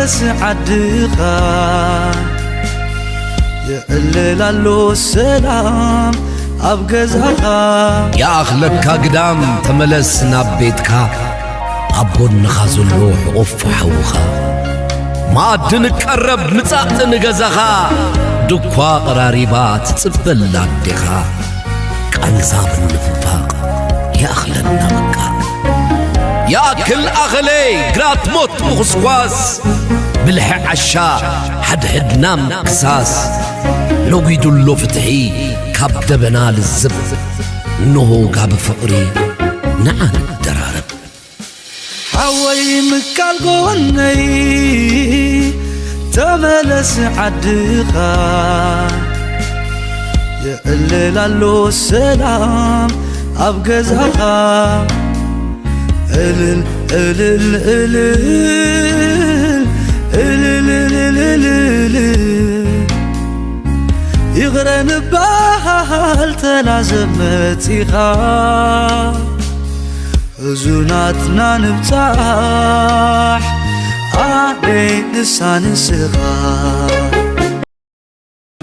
تملس عدخا يقللالو السلام أبغزها يا أخلك قدام تملس نبيتك أبون خازلو حقوف حوخا ما دنك قرب مصاط نغزخا دكوا قراريبات تصبل لادخا قنصاب النفاق يا أخلنا مكا يا كل أغلي قرات موت مخصواس بالح عشا حد نام كساس لو بيدلو فتحي كابدبنا للزب نهو قاب فقري نعان الدرارب حوي مكال قوني تملس عدخا يقللالو السلام أبغزها إلل إلل إلل إلل إلل يغرن بحال تلازمتيخا زوناتنا نبتاح علي لسان الصغار.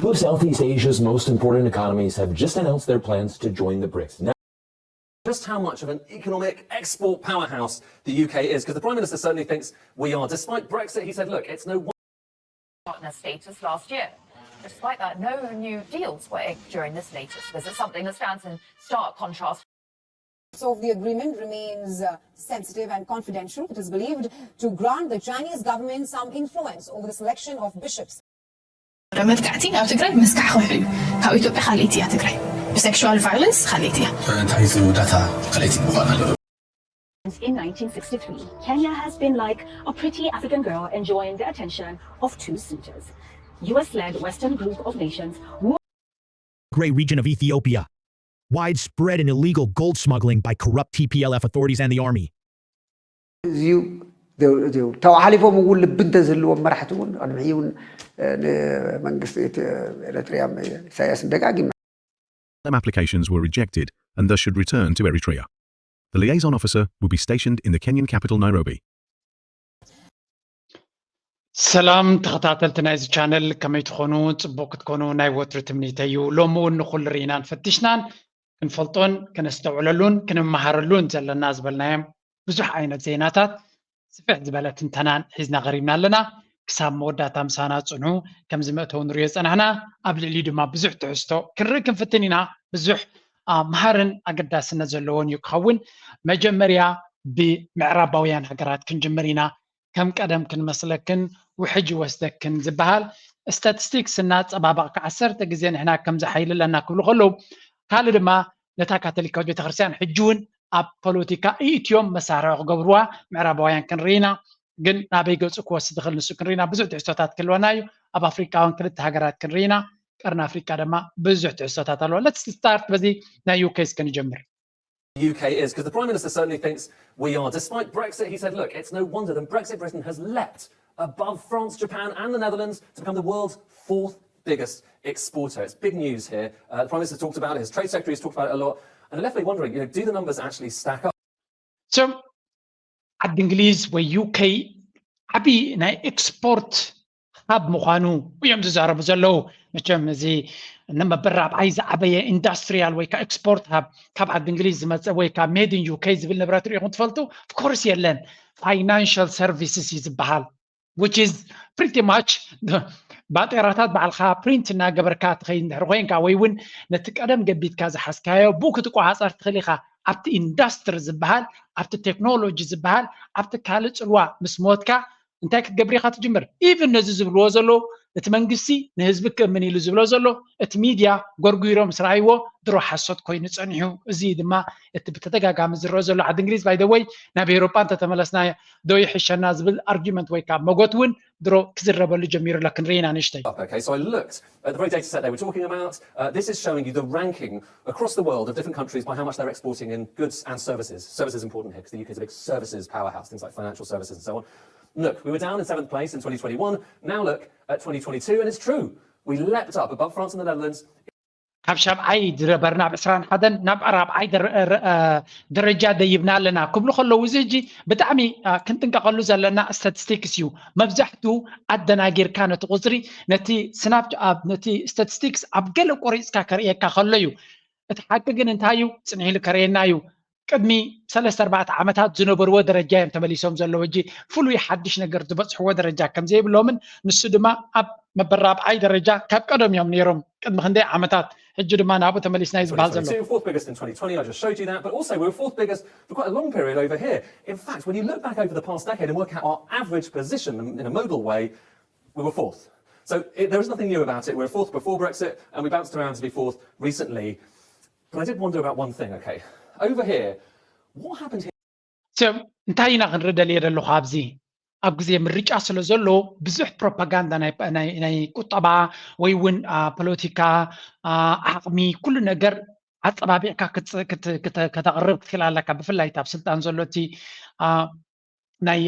Two of Southeast Asia's most important economies have just announced their plans to join the BRICS. Now, just how much of an economic export powerhouse the UK is, because the Prime Minister certainly thinks we are. Despite Brexit, he said, look, it's no wonder. Partner status last year. Despite that, no new deals were inked during this latest visit, something that stands in stark contrast. So the agreement remains sensitive and confidential. It is believed to grant the Chinese government some influence over the selection of bishops. ملكعتي أو تقرأ مسكح خوي هاو إثيوبيا خليتيها تقرأ sexual violence خليتيها. In 1963, Kenya has been like a pretty African girl enjoying the attention of two suitors. US-led Western group of nations. Great region of Ethiopia. Widespread and illegal gold smuggling by corrupt TPLF authorities and the army. توحالفهم وقول لبنت زلوا مرحتون أنا معيون منقصيت إريتريا سياسة دقاقي. Some applications were rejected and thus should return to Eritrea. The liaison officer will be stationed in the Kenyan capital Nairobi. سلام تخطاتلتنا إذا channel كما يتخونوا تبوك تكونوا نايوتر تمنيتيو لومون نخل رينان فتشنان كنفلطون كنستوعللون كنمهارلون زل الناس بالنايم بزح عينة زيناتات سفح زبالة تنتنان حزنا غريبنا لنا كساب مودات أمسانات صنو كم زمتون ريز أنا قبل اللي دما بزح تحستو كنركن فتنينا بزح مهارن أقداس نزلون يكون مجمريا بمعرباويان هقرات كنجمرينا كم قدم كن مسلكن وحج وسدكن زبال statistics الناس أبابا كعسرت جزين هنا كم زحيل لنا كل غلو قال لما نتا كاتوليكوس بتخرسان حجون أب بوليتيكا إيتيوم مسارع قبروا معرباويان كنرينا جن نبي جزء كويس دخل نسوق كنرينا بزود تعسطات كلونايو أب أفريقيا وانكلت هجرات كنرينا قرن أفريقيا دما بزود تعسطات لو let's start بذي نا UK كنجمر. UK is, because the Prime Minister certainly thinks we are. Despite Brexit, he said, look, it's no wonder that Brexit Britain has leapt above France, Japan and the Netherlands to become the world's fourth biggest exporter. It's big news here. The Prime Minister talked about it, his Trade Secretary has talked about it a lot, and it left me wondering, do the numbers actually stack up? So, at the English, where UK, أبي نا export هاب مخانو ويوم تزارب زلو مجمع زي نما برا عايز عبية اندستريال ويكا اكسبورت هاب كاب عاد انجليزي ما ويكا ميد ان يو كي زبل نبراتوري كنت فلتو of course يلان financial services يزبحال which is pretty much باطيراتات بعلخا برينت نا قبركات خين رغين كاويون نتقدم قبيت كذا حسكايو بوك تقو عصار تخليخا عبت اندستر زبحال عبت تكنولوجي زبحال عبت كالج الوا مسموتكا انت كتقبري خاطر جمر even نزز بلوزلو اتمنقسي نهزبك من يلزبلو زلو اتميديا غورغيرو مسرايو درو حسوت كوين صنيو زيد ما اتبتدغاغا مزرو زلو عاد انجليز باي ذا واي نبي اوروبا انت تملسنا دو يحشنا زبل ارجيومنت ويكا مغوتون درو كزربلو جمير لكن رينا نشتي. Okay, so I looked at the very data set they were talking about. This is showing you the ranking across the world of different countries by how much they're exporting in goods and services. Services is important here because the UK is a big services powerhouse, things like financial services and so on. Look, we were down in 7th place in 2021. Now look at 2022, and it's true. We leapt up above France and the Netherlands. ካብ ሻብዓይ ድረበርና ብ21 ናብ 40 ደረጃ ደይብና ኣለና ክብሉ ከለዉ እዚ ሕጂ ብጣዕሚ ክንጥንቀቐሉ ዘለና ስታቲስቲክስ እዩ መብዛሕትኡ ኣደናጊርካ ነቲ ቁፅሪ ነቲ ስናፕ ነቲ ስታቲስቲክስ ኣብ ገለ ቆሪፅካ ከርእየካ ከሎ እዩ እቲ ሓቂ ግን እንታይ እዩ ፅንዒ ኢሉ ከርእየና እዩ ቅድሚ 3-4 ዓመታት ዝነበርዎ ደረጃ እዮም ተመሊሶም ዘለዉ ሕጂ ፍሉይ ሓድሽ ነገር ዝበፅሕዎ ደረጃ ከም ዘይብሎምን ንሱ ድማ ኣብ መበራብዓይ ደረጃ ካብ ቀደም እዮም ነይሮም ቅድሚ ክንደይ ዓመታት ሕጂ ድማ ናብኡ ተመሊስና እዩ ዝበሃል ዘሎ fourth biggest in 2020 I just showed you that but also we were fourth biggest for quite a long period over here in fact when you look back over the past decade and work out our average position in a modal way we were fourth so there is nothing new about it we were fourth before Brexit and we bounced around to be fourth recently but I did wonder about one thing okay over here what happened here so እንታይ ኢና ክንርደልየ ዘለኹ ኣብዚ ኣብ ግዜ ምርጫ ስለ ዘሎ ብዙሕ ፕሮፓጋንዳ ናይ ቁጠባ ወይ እውን ፖለቲካ ዓቕሚ ኩሉ ነገር ኣፀባቢዕካ ከተቕርብ ክትክእል ኣለካ ብፍላይ ኣብ ስልጣን ዘሎ እቲ ናይ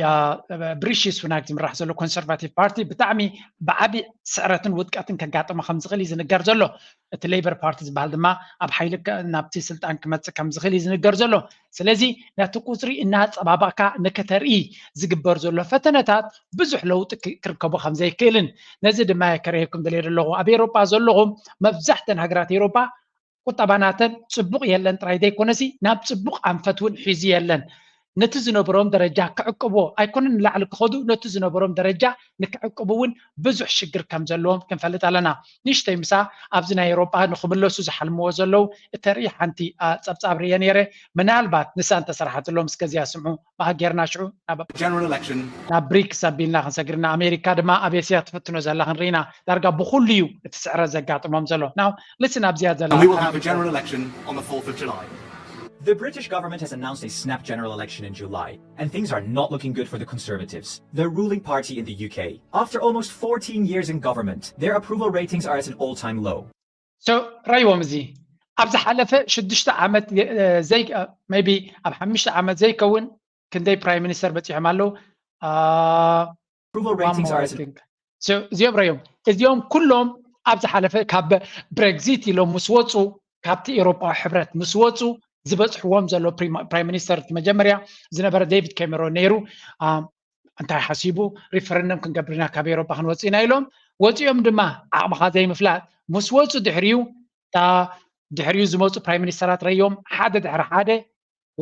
ብሪሺ ሱናክ ዝምራሕ ዘሎ ኮንሰርቫቲቭ ፓርቲ ብጣዕሚ ብዓቢ ስዕረትን ውድቀትን ከጋጥሞ ከም ዝኽእል እዩ ዝንገር ዘሎ እቲ ሌበር ፓርቲ ዝበሃል ድማ ኣብ ሓይሊ ናብቲ ስልጣን ክመፅእ ከም ዝኽእል እዩ ዝንገር ዘሎ ስለዚ ነቲ ቁፅሪ እናፀባበቕካ ንከተርኢ ዝግበር ዘሎ ፈተነታት ብዙሕ ለውጢ ክርከቡ ከም ዘይክእልን ነዚ ድማ ከርእየኩም ደልየ ዘለኹ ኣብ ኤሮጳ ዘለኹም መብዛሕተን ሃገራት ኤሮጳ ቁጠባናተን ፅቡቕ የለን ጥራይ ዘይኮነሲ ናብ ፅቡቕ ኣንፈት እውን ሒዙ የለን ነቲ ዝነበሮም ደረጃ ክዕቅቦ ኣይኮነን ንላዕሊ ክኸዱ ነቲ ዝነበሮም ደረጃ ንክዕቅቡ እውን ብዙሕ ሽግር ከም ዘለዎም ክንፈልጥ ኣለና ንእሽተይ ምሳ ኣብዚ ናይ ኤሮጳ ንክምለሱ ዝሓልምዎ ዘለው እተርኢ ሓንቲ ፀብፃብ ርየ ነይረ ምናልባት ንሳ እንተሰራሐትሎ ምስ ገዚኣ ስምዑ ባሃጌርና ሽዑ ናብ ብሪክስ ኣቢልና ክንሰግርና ኣሜሪካ ድማ ኣብ ኤስያ ትፍትኖ ዘላ ክንርኢና ዳርጋ ብኩሉ እዩ እቲ ስዕረት ዘጋጥሞም ዘሎ ናው ልስን ኣብዚያ ዘላ The British government has announced a snap general election in July, and things are not looking good for the Conservatives, the ruling party in the UK. After almost 14 years in government, their approval ratings are at an all-time low. So, رأيهم زي أبز حلفة شدشت عمد زي maybe أب حمشت عمد زي كون كندي Prime Minister بتعمله approval ratings are at so زي رأيهم اليوم كلهم أبز حلفة كاب بريكزيت لو مسوتو كابتي أوروبا حبرت مسوتو ዝበፅሕዎም ዘሎ ፕራይም ሚኒስተር መጀመርያ ዝነበረ ዴቪድ ካሜሮን ነይሩ እንታይ ሓሲቡ ሪፈረንደም ክንገብርና ካብ ኤሮጳ ክንወፅኢና ኢሎም ወፂኦም ድማ ዓቕምኻ ዘይምፍላጥ ምስ ወፁ ድሕሪኡ ዝመፁ ፕራይም ሚኒስተራት ረዮም ሓደ ድሕሪ ሓደ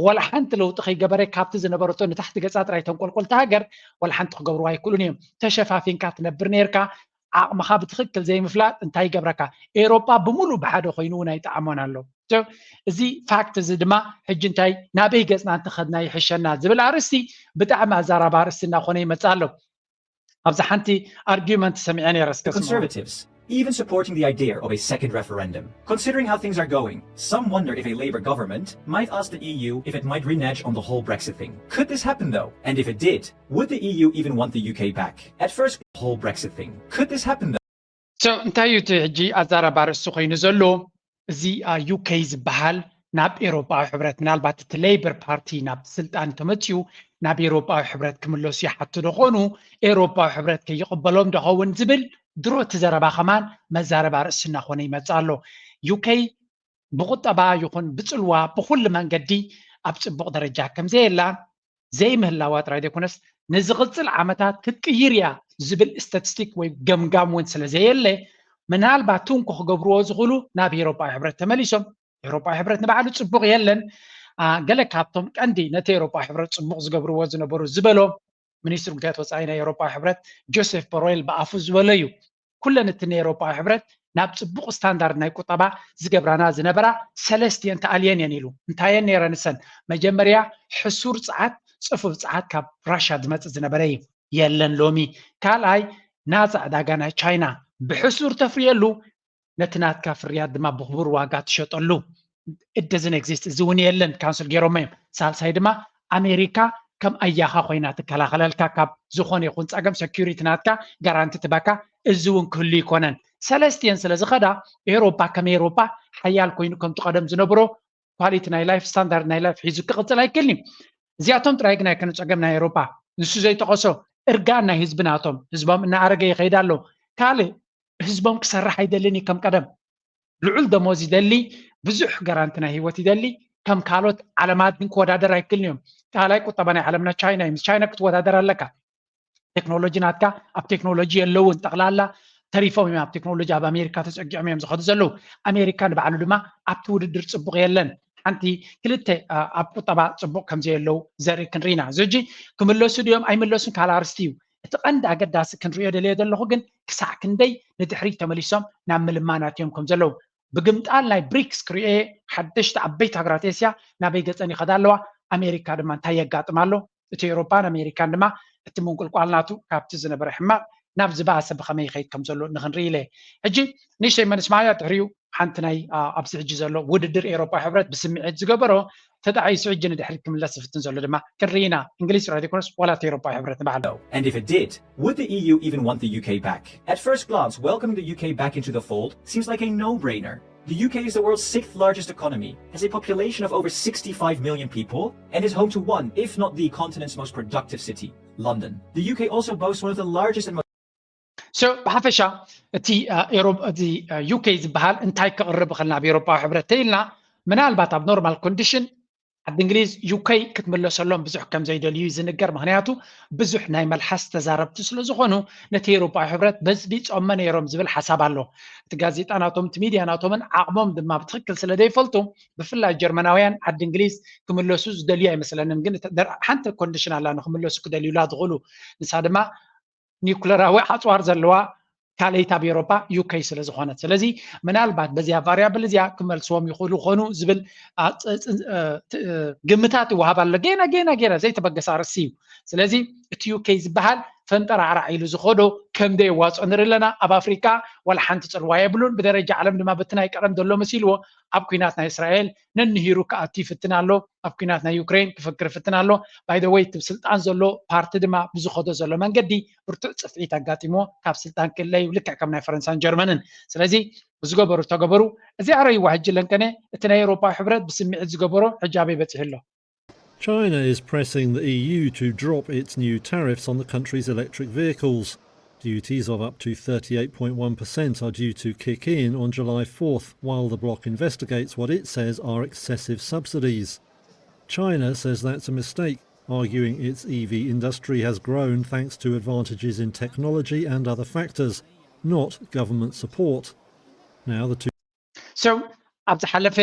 ወላ ሓንቲ ለውጢ ከይገበረ ካብቲ ዝነበረቶ ንታሕቲ ገፃ ጥራይ ተንቆልቆልቲ ሃገር ወላ ሓንቲ ክገብርዋ ኣይክእሉን እዮም ተሸፋፊንካ ትነብር ነርካ ዓቕምኻ ብትክክል ዘይምፍላጥ እንታይ ይገብረካ ኤሮጳ ብምሉእ ብሓደ ኮይኑ እውን ኣይጠዓሞን ኣሎ እዚ ፋክት እዚ ድማ ሕጂ እንታይ ናበይ ገፅና እንተኸድና ይሕሸና ዝብል ኣርእስቲ ብጣዕሚ ኣዛራባ ኣርእስቲ እናኾነ ይመፅእ ኣሎ ኣብዛ ሓንቲ ኣርጊመንት ሰሚዐ ነይረ Conservatives even supporting the idea of a second referendum. Considering how things are going, some wonder if a Labour government might ask the EU if it might renege on the whole Brexit thing. Could this happen though? And if it did, would the EU even want the UK back? At first, the whole Brexit thing. Could this happen though? So, እንታይ እዩ እቲ ሕጂ ኣዛራባ ኣርእስቲ ኮይኑ ዘሎ እዚ UK ዝበሃል ናብ ኤሮጳዊ ሕብረት ምናልባት እቲ ሌበር ፓርቲ ናብ ስልጣን ተመፅኡ ናብ ኤሮጳዊ ሕብረት ክምለሱ ይሓቱ ደኾኑ ኤሮጳዊ ሕብረት ከይቕበሎም ደኸውን ዝብል ድሮ ትዘረባ ኸማን መዛረባ ርእሲ እናኾነ ይመፅእ ኣሎ UK ብቁጠባ ይኹን ብፅልዋ ብኩሉ መንገዲ ኣብ ፅቡቕ ደረጃ ከም ዘየላ ዘይምህላዋ ጥራይ ዘይኮነስ ንዝቕፅል ዓመታት ክትቅይር እያ ዝብል ስታቲስቲክ ወይ ገምጋም እውን ስለ ዘየለ ምናልባት ትንኩ ክገብርዎ ዝኽእሉ ናብ ኤሮጳዊ ሕብረት ተመሊሶም ኤሮጳዊ ሕብረት ንባዕሉ ፅቡቕ የለን ገለ ካብቶም ቀንዲ ነቲ ኤሮጳዊ ሕብረት ፅቡቕ ዝገብርዎ ዝነበሩ ዝበሎም ሚኒስትር ጉዳያት ወፃኢ ናይ ኤሮጳዊ ሕብረት ጆሴፍ ቦሬል ብኣፉ ዝበሎ እዩ ኩለን እቲ ናይ ኤሮጳዊ ሕብረት ናብ ፅቡቕ ስታንዳርድ ናይ ቁጠባ ዝገብራና ዝነበራ ሰለስቲአን ተኣልየን እየን ኢሉ እንታየን ነይረንሰን መጀመርያ ሕሱር ፀዓት ፅፉፍ ፀዓት ካብ ራሽያ ዝመፅእ ዝነበረ እዩ የለን ሎሚ ካልኣይ ናፃ ዕዳጋ ናይ ቻይና ብሕሱር ተፍርየሉ ነቲ ናትካ ፍርያት ድማ ብክቡር ዋጋ ትሸጠሉ it doesn't exist እዚ እውን የለን ካውንስል ገይሮም እዮም ሳልሳይ ድማ ኣሜሪካ ከም ኣያኻ ኮይና ትከላኸለልካ ካብ ዝኾነ ይኹን ፀገም ሴኩሪቲ ናትካ ጋራንቲ ትባካ እዚ እውን ክህሉ ይኮነን ሰለስቲአን ስለ ዝኸዳ ኤሮጳ ከም ኤሮጳ ሓያል ኮይኑ ከምቲ ቀደም ዝነብሮ ኳሊቲ ናይ ላይፍ ስታንዳርድ ናይ ላይፍ ሒዙ ክቕፅል ኣይክእልኒ እዚኣቶም ጥራይ ግን ኣይኮነ ፀገም ናይ ኤሮጳ ንሱ ዘይጠቐሶ እርጋን ናይ ህዝቢ ናቶም ህዝቦም እናኣረገ ይኸይድ ኣሎ ካልእ ህዝቦም ክሰርሕ ኣይደልን ከም ቀደም ልዑል ደሞዝ ይደሊ ብዙሕ ጋራንትና ህይወት ይደሊ ከም ካልኦት ዓለማት ግን ክወዳደር ኣይክእልን እዮም ካልኣይ ቁጠባ ናይ ዓለምና ቻይና እዩ ምስ ቻይና ክትወዳደር ኣለካ ቴክኖሎጂ ናትካ ኣብ ቴክኖሎጂ የለውን ጠቕላላ ተሪፎም እዮም ኣብ ቴክኖሎጂ ኣብ ኣሜሪካ ተፀጊዖም እዮም ዝኸዱ ዘለዉ ኣሜሪካ ንባዕሉ ድማ ኣብቲ ውድድር ፅቡቕ የለን ሓንቲ ክልተ ኣብ ቁጠባ ፅቡቕ ከምዘየለዉ ዘርኢ ክንርኢና እዚ ሕጂ ክምለሱ ድዮም ኣይምለሱን ካልእ ኣርስቲ እዩ እቲ ቀንዲ ኣገዳሲ ክንሪኦ ደልዮ ዘለኹ ግን ክሳዕ ክንደይ ንድሕሪት ተመሊሶም ናብ ምልማናት እዮም ከም ዘለዉ ብግምጣል ናይ ብሪክስ ክሪኤ ሓደሽቲ ዓበይቲ ሃገራት ኤስያ ናበይ ገፀን ይኸዳ ኣለዋ ኣሜሪካ ድማ እንታይ የጋጥም ኣሎ እቲ ኤውሮፓን ኣሜሪካን ድማ እቲ ምንቁልቋል ናቱ ካብቲ ዝነበረ ሕማቕ ናብ ዝባሰ ብኸመይ ይኸይድ ከም ዘሎ ንኽንርኢ ኢለ ሕጂ ንእሽተይ መንስማያ ድሕሪኡ ሓንቲ ናይ ኣብዚ ሕጂ ዘሎ ውድድር ኤውሮፓ ሕብረት ብስምዒት ዝገበሮ ተጣይሱ ሕጂ ንድሕሪት ክምለስ ዝፍትን ዘሎ ድማ ክንርኢና እንግሊዝ ራድዮ ኮርስ ዋላ እቲ ኤውሮፓ ሕብረት ንባዕሉ And if it did, would the EU even want the UK back? At first glance, welcoming the UK back into the fold seems like a no-brainer. The UK is the world's 6th largest economy, has a population of over 65 million people, and is home to one, if not the continent's most productive city, London. The UK also boasts one of the largest and So ብሓፈሻ እቲ ዩኬ ዝበሃል እንታይ ክቕርብ ኸልና ኣብ ኤውሮፓ ሕብረት ተኢልና ምናልባት ኣብ ኖርማል ኮንዲሽን ዓዲ እንግሊዝ ዩኬ ክትምለሰሎም ብዙሕ ከም ዘይደልዩ ዝንገር ምክንያቱ ብዙሕ ናይ መልሓስ ተዛረብቲ ስለ ዝኾኑ ነቲ ኤውሮፓ ሕብረት በዝዲ ፆመ ነይሮም ዝብል ሓሳብ ኣሎ እቲ ጋዜጣ ናቶም እቲ ሚድያ ናቶምን ዓቕሞም ድማ ብትክክል ስለ ዘይፈልጡ ብፍላይ ጀርመናውያን ዓዲ እንግሊዝ ክምለሱ ዝደልዩ ኣይመስለንም ግን ሓንቲ ኮንዲሽን ኣላ ንክምለሱ ክደልዩላ ዝኽእሉ ንሳ ድማ ኒውክለራዊ ሓፅዋር ዘለዋ ካልአይት ኣብ ኤውሮፓ ዩኬ ስለ ዝኾነት ስለዚ ምናልባት በዚያ ቫርያብል እዚያ ክመልስዎም ይኽእሉ ኮኑ ዝብል ግምታት ይወሃብ ኣሎ ገና ዘይተበገሰ ኣርእሲ እዩ ስለዚ እቲ ዩኬ ዝበሃል ፈንጠራዕራዕ ኢሉ ዝኸዶ ከምደይ ዋፅኦ ንርኢ ኣለና ኣብ ኣፍሪካ ዋላ ሓንቲ ፅልዋ የብሉን ብደረጃ ዓለም ድማ በቲ ናይ ቀደም ዘሎ መሲልዎ ኣብ ኩናት ናይ እስራኤል ነንሂሩ ክኣቱ ይፍትን ኣሎ ኣብ ኩናት ናይ ዩክሬን ክፍክር ይፍትን ኣሎ ባይ ዘ ወይ ስልጣን ዘሎ ፓርቲ ድማ ብዝኸዶ ዘሎ መንገዲ ብርቱዕ ፅፍዒት ኣጋጢሞ ካብ ስልጣን ክለዩ ልክዕ ከም ናይ ፈረንሳይን ጀርመንን ስለዚ ዝገበሩ ተገበሩ እዚ ኣረይዋ ሕጂ ለንከነ እቲ ናይ ኤውሮፓ ሕብረት ብስምዒት ዝገበሮ ሕጂ ኣበይ በፂሕ ኣሎ China is pressing the EU to drop its new tariffs on the country's electric vehicles. Duties of up to 38.1% are due to kick in on July 4th, while the bloc investigates what it says are excessive subsidies. China says that's a mistake, arguing its EV industry has grown thanks to advantages in technology and other factors, not government support. Now the two... So, ኣብ ዝሓለፈ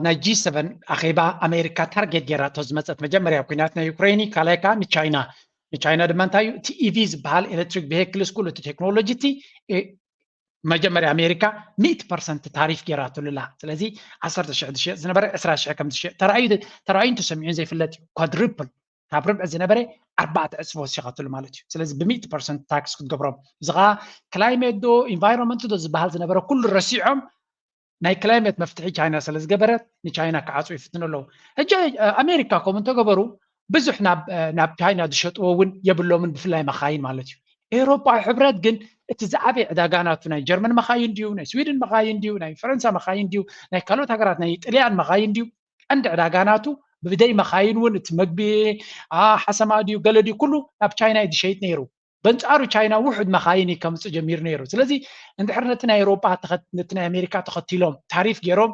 ናይ G7 ኣኼባ ኣሜሪካ ታርጌት ጌራቶ ዝመፀት መጀመርያ ኩናት ናይ ዩክሬን ካልኣይ ከዓ ንቻይና ድማ እንታይ እዩ እቲ ኢቪ ዝበሃል ኤሌክትሪክ ቬሂክልስ ኩሉ እቲ ቴክኖሎጂ እቲ መጀመርያ ኣሜሪካ 100% ታሪፍ ጌራትሉላ ስለዚ 10,000 ዝሸጥ ዝነበረ 20,000 ከም ዝሸጥ ተራእዩን ተሰሚዑን ዘይፍለጥ እዩ ኳድሪፕል ካብ ርብዒ ዝነበረ 4 እፅፎ ዝሸቐትሉ ማለት እዩ ስለዚ ብ100% ታክስ ክትገብሮም እዚ ከዓ ክላይሜት ዶ ኢንቫይሮንመንት ዶ ዝበሃል ዝነበረ ኩሉ ረሲዖም ናይ ክላይሜት መፍትሒ ቻይና ስለ ዝገበረት ንቻይና ክዓፁ ይፍትኑ ኣለዉ ሕጂ ኣሜሪካ ከምኡ እንተገበሩ ብዙሕ ናብ ቻይና ዝሸጥዎ እውን የብሎምን ብፍላይ መኻይን ማለት እዩ ኤውሮፓ ሕብረት ግን እቲ ዝዓበየ ዕዳጋ ናቱ ናይ ጀርመን መኻይን ድዩ ናይ ስዊድን መኻይን ድዩ ናይ ፈረንሳ መኻይን ድዩ ናይ ካልኦት ሃገራት ናይ ጣልያን መኻይን ድዩ ቀንዲ ዕዳጋ ናቱ ብብደይ መኻይን እውን እቲ መግቢ ሓሰማ ድዩ ገለ ድዩ ኩሉ ናብ ቻይና እዩ ዝሸይጥ ነይሩ በንጻሩ ቻይና ውሑድ መኻይን ከምፅእ ጀሚሩ ነይሩ ስለዚ እንድሕር ነቲ ናይ ኤውሮፓ ነቲ ናይ ኣሜሪካ ተኸቲሎም ታሪፍ ገይሮም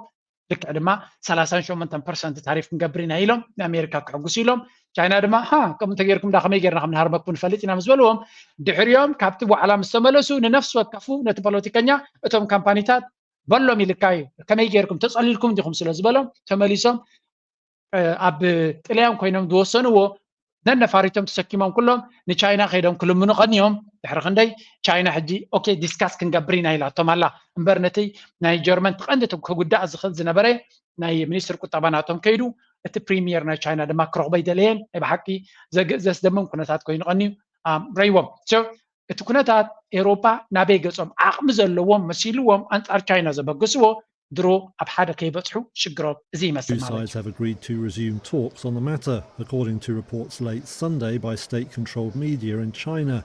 ልክዕ ድማ 38% ታሪፍ ክንገብር ኢና ኢሎም ንኣሜሪካ ክሕጉሱ ኢሎም ቻይና ድማ ከምኡ እንተገይርኩም ዳ ከመይ ጌርና ክንሃርመኩም ንፈልጥ ኢና ምስ በልዎም ድሕሪኦም ካብቲ ዋዕላ ምስ ተመለሱ ንነፍሲ ወከፉ ነቲ ፖለቲከኛ እቶም ካምፓኒታት በሎም ይልካ እዩ ከመይ ጌርኩም ተፀሊልኩም ዲኹም ስለ ዝበሎም ተመሊሶም ኣብ ጥልያን ኮይኖም ዝወሰንዎ ነነፋሪቶም ተሰኪሞም ኩሎም ንቻይና ከይዶም ክልምኑ ቀኒዮም ድሕሪ ክንደይ ቻይና ሕጂ ኦኬ ዲስካስ ክንገብር ኢና ኢላቶም ኣላ እምበር ነቲ ናይ ጀርመን ትቐንዲ ክጉዳእ ዝኽእል ዝነበረ ናይ ሚኒስትር ቁጠባ ናቶም ከይዱ እቲ ፕሪሚየር ናይ ቻይና ድማ ክረኽቦ ይደለየን ናይ ብሓቂ ዘስደምም ኩነታት ኮይኑ ቀኒዩ ረይዎም እቲ ኩነታት ኤውሮፓ ናበይ ገጾም ዓቕሚ ዘለዎም መሲልዎም ኣንጻር ቻይና ዘበግስዎ ድሮ ኣብ ሓደ ከይበፅሑ ሽግሮም እዚ ይመስል ማለት እዩ Two sides have agreed to resume talks on the matter, according to reports late Sunday by state-controlled media in China.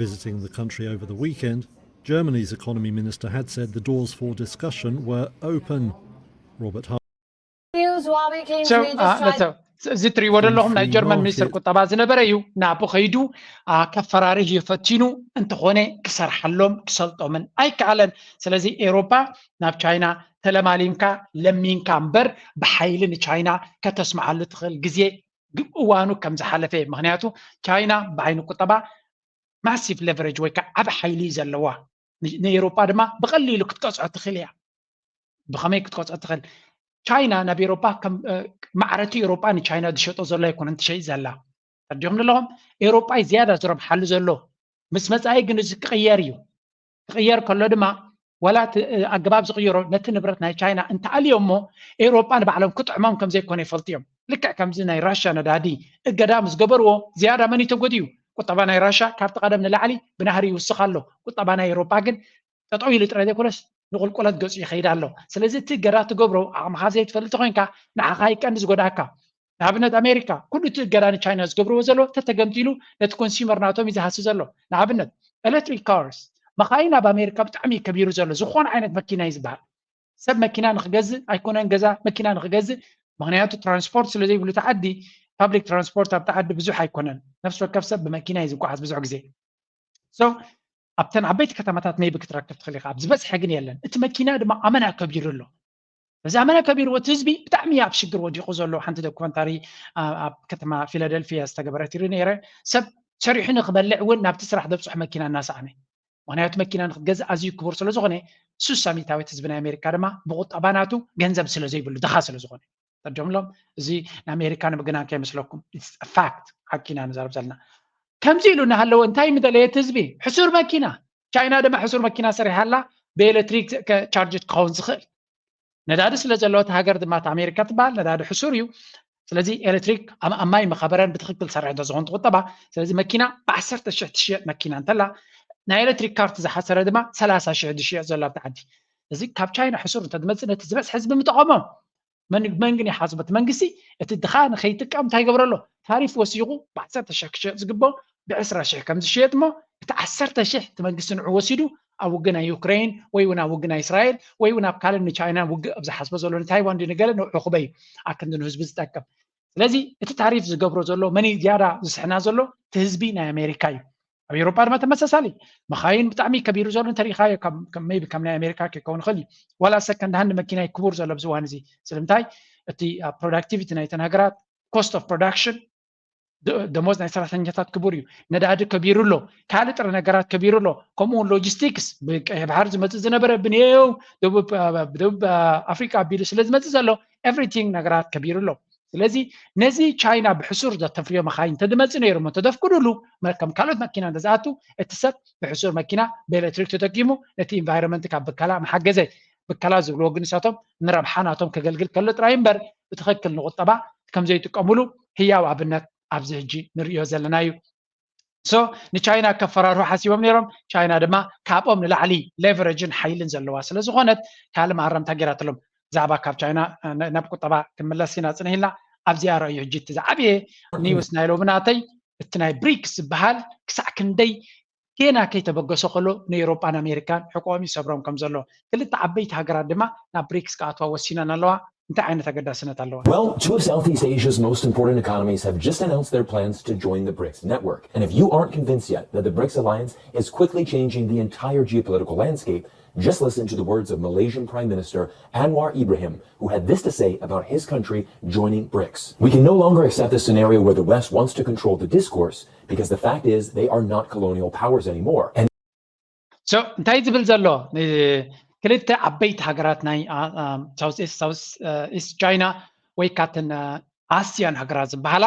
Visiting the country over the weekend, Germany's economy minister had said the doors for discussion were open. Robert Hart. እዚ ትሪእዎ ዘለኹም ናይ ጀርመን ሚኒስትር ቁጠባ ዝነበረ እዩ ናብኡ ከይዱ ከፈራርህ ፈቲኑ እንተኾነ ክሰርሐሎም ክሰልጦምን ኣይከኣለን ስለዚ ኤውሮፓ ናብ ቻይና ተለማሊምካ ለሚንካ እምበር ብሓይሊ ንቻይና ከተስምዓሉ ትኽእል ግዜ እዋኑ ከም ዝሓለፈ ምክንያቱ ቻይና ብዓይኒ ቁጠባ ማሲቭ ሌቨሬጅ ወይ ከዓ ዓብ ሓይሊ ዘለዋ ንኤውሮፓ ድማ ብቐሊሉ ክትቀፅዖ ትኽእል እያ ብኸመይ ክትቀፅዖ ትኽእል ቻይና ናብ ኤውሮፓ ከም ማዕረቲ ኤውሮፓ ንቻይና ዝሸጦ ዘሎ ኣይኮነን ትሸይጥ ዘላ ተርዲኹም ኣለኹም ኤውሮፓ ዝያዳ ዝረብሓሉ ዘሎ ምስ መጻኢ ግን እዚ ክቕየር እዩ ክቕየር ከሎ ድማ ወላ ኣገባብ ዝቕይሮ ነቲ ንብረት ናይ ቻይና እንተኣልዮ እሞ ኤውሮፓ ንባዕሎም ክጥዕሞም ከም ዘይኮነ ይፈልጡ እዮም ልክዕ ከምዚ ናይ ራሻ ነዳዲ እገዳ ምስ ገበርዎ ዝያዳ መን ተጎዲዩ ቁጠባ ናይ ራሻ ካብቲ ቀደም ንላዕሊ ብናህሪ ይውስኽ ኣሎ ቁጠባ ናይ ኤውሮፓ ግን ጠጠው ኢሉ ጥራይ ዘይኮነስ ንቁልቁለት ገፁ ይኸይድ ኣሎ ስለዚ እቲ ገዳ ትገብሮ ዓቕምኻ ዘይትፈልጥ ኮይንካ ንዓኻ ይቀንዲ ዝጎዳእካ ንኣብነት ኣሜሪካ ኩሉ እቲ ገዳ ንቻይና ዝገብርዎ ዘሎ ተተገምቲሉ ነቲ ኮንሱመር ናቶም እዩ ዝሃሲ ዘሎ ንኣብነት ኤሌክትሪክ ካርስ መኻይን ኣብ ኣሜሪካ ብጣዕሚ ከቢሩ ዘሎ ዝኾነ ዓይነት መኪና እዩ ዝበሃል ሰብ መኪና ንክገዝእ ኣይኮነን ገዛ መኪና ንክገዝእ ምክንያቱ ትራንስፖርት ስለ ዘይብሉ ተዓዲ ፓብሊክ ትራንስፖርት ኣብ ተዓዲ ብዙሕ ኣይኮነን ነፍሲ ወከፍ ሰብ ብመኪና እዩ ዝጓዓዝ ብዙሕ ግዜ ኣብተን ዓበይቲ ከተማታት ሜቢ ክትረክብ ትኽእል ኢኻ ኣብ ዝበፅሐ ግን የለን እቲ መኪና ድማ ኣመና ከቢሩ ኣሎ እዚ ኣመና ከቢርዎ እቲ ህዝቢ ብጣዕሚ ኣብ ሽግር ወዲቑ ዘሎ ሓንቲ ዶኩመንታሪ ኣብ ከተማ ፊላደልፊያ ዝተገበረት ይርኢ ነይረ ሰብ ሰሪሑ ንክበልዕ እውን ናብቲ ስራሕ ዘብፅሖ መኪና እናሰኣነ ምክንያቱ መኪና ንክትገዝእ ኣዝዩ ክቡር ስለ ዝኾነ 60 ዓመት ህዝቢ ናይ ኣሜሪካ ድማ ብቁጠባ ናቱ ገንዘብ ስለ ዘይብሉ ድኻ ስለ ዝኾነ ተርዲምሎም እዚ ንኣሜሪካ ንምግናን ከይመስለኩም ፋክት ሓቂና ንዛረብ ዘለና ከምዚ ኢሉ እናሃለዎ እንታይ ምደለየት ህዝቢ ሕሱር መኪና ቻይና ድማ ሕሱር መኪና ሰሪሓላ ብኤሌክትሪክ ቻርጅ ክኸውን ዝኽእል ነዳዲ ስለ ዘለዎት ሃገር ድማ ኣሜሪካ ትበሃል ነዳዲ ሕሱር እዩ ስለዚ ኤሌክትሪክ ኣብ ማይ መኸበረን ብትክክል ሰሪሕ እንተዝኾን ትቁጠባ ስለዚ መኪና ብ10,000 ትሽየጥ መኪና እንተላ ናይ ኤሌክትሪክ ካርት ዝሓሰረ ድማ 30,000 ዝሽየጥ ዘሎ ኣብ ተዓዲ እዚ ካብ ቻይና ሕሱር እንተዝመፅእ ነቲ ዝበፅሐ ህዝቢ ምጠቐሞም መንግን ይሓስበት መንግስቲ እቲ ድኻ ንኸይጥቀም እንታይ ይገብረሎ ታሪፍ ወሲኹ ብ10,000 ክሸጥ ዝግባእ ብ20,000 ከም ዝሽየጥ እሞ እቲ 10,000 እቲ መንግስቲ ንዑ ወሲዱ ኣብ ውግእ ናይ ዩክሬን ወይ እውን ኣብ ውግእ ናይ እስራኤል ወይ እውን ኣብ ካልእ ንቻይና ውግእ ኣብ ዝሓስቦ ዘሎ ንታይዋን ንገለ ንዑ ክበይ ኣክንዲ ንህዝቢ ዝጠቅም ስለዚ እቲ ታሪፍ ዝገብሮ ዘሎ መን ዝያዳ ዝስሕና ዘሎ እቲ ህዝቢ ናይ ኣሜሪካ እዩ ኣብ ኤውሮፓ ድማ ተመሳሳሊ መኻይን ብጣዕሚ ከቢሩ ዘሎ እንተሪኢኻዮ ሜቢ ከም ናይ ኣሜሪካ ክኸውን ይኽእል እዩ ዋላ ሰከንድ ሃንድ መኪና ክቡር ዘሎ ብዝዋን እዚ ስለምንታይ እቲ ፕሮዳክቲቪቲ ናይተን ሃገራት ኮስት ኦፍ ፕሮዳክሽን ደሞዝ ናይ ሰራሕተኛታት ክቡር እዩ ነዳዲ ከቢሩ ኣሎ ካልእ ጥረ ነገራት ከቢሩ ኣሎ ከምኡውን ሎጂስቲክስ ብቀይሕ ባሕሪ ዝመፅእ ዝነበረ ብኔው ደቡብ ኣፍሪካ ኣቢሉ ስለ ዝመፅእ ዘሎ ኤቭሪቲንግ ነገራት ከቢሩ ኣሎ ስለዚ ነዚ ቻይና ብሕሱር ዘተፍርዮ መኻይን ተድመፅእ ነይሩ እሞ ተደፍቅዱሉ ከም ካልኦት መኪና እንደዝኣቱ እቲ ሰብ ብሕሱር መኪና ብኤሌክትሪክ ተጠቂሙ ነቲ ኢንቫይሮንመንት ካብ ብከላ መሓገዘ ብከላ ዝብልዎ ግንሳቶም ንረብሓ ናቶም ከገልግል ከሎ ጥራይ እምበር ብትክክል ንቁጠባ ከም ዘይጥቀሙሉ ህያው ኣብነት ኣብዚ ሕጂ ንሪኦ ዘለና እዩ ንቻይና ከፈራርሑ ሓሲቦም ነይሮም ቻይና ድማ ካብኦም ንላዕሊ ሌቨሬጅን ሓይልን ዘለዋ ስለ ዝኾነት ካልእ ማኣረምታ ገይራትሎም ዛዕባ ካብ ቻይና ናብ ቁጠባ ክምለስ ኢና ፅንሂልና ኣብዚኣ ረእዩ ሕጂ እቲ ዝዓበየ ኒውስ ናይ ሎምናተይ እቲ ናይ ብሪክስ ዝበሃል ክሳዕ ክንደይ ገና ከይተበገሶ ከሎ ንኤውሮፓን ኣሜሪካን ሕቆኦም ይሰብሮም ከም ዘሎ ክልተ ዓበይቲ ሃገራት ድማ ናብ ብሪክስ ክኣትዋ ወሲነን ኣለዋ እንታይ ዓይነት ኣገዳስነት ኣለዋ Well, two of Southeast Asia's most important economies have just announced their plans to join the BRICS network. And if you aren't convinced yet that the BRICS alliance is quickly changing the entire geopolitical landscape, just listen to the words of Malaysian Prime Minister Anwar Ibrahim, who had this to say about his country joining BRICS. We can no longer accept a scenario where the West wants to control the discourse, because the fact is they are not colonial powers anymore. And እንታይ ዝብል ዘሎ ክልተ ዓበይቲ ሃገራት ናይ ሳውስ ኢስት ቻይና ወይ ካተን ኣስያን ሃገራት ዝበሃላ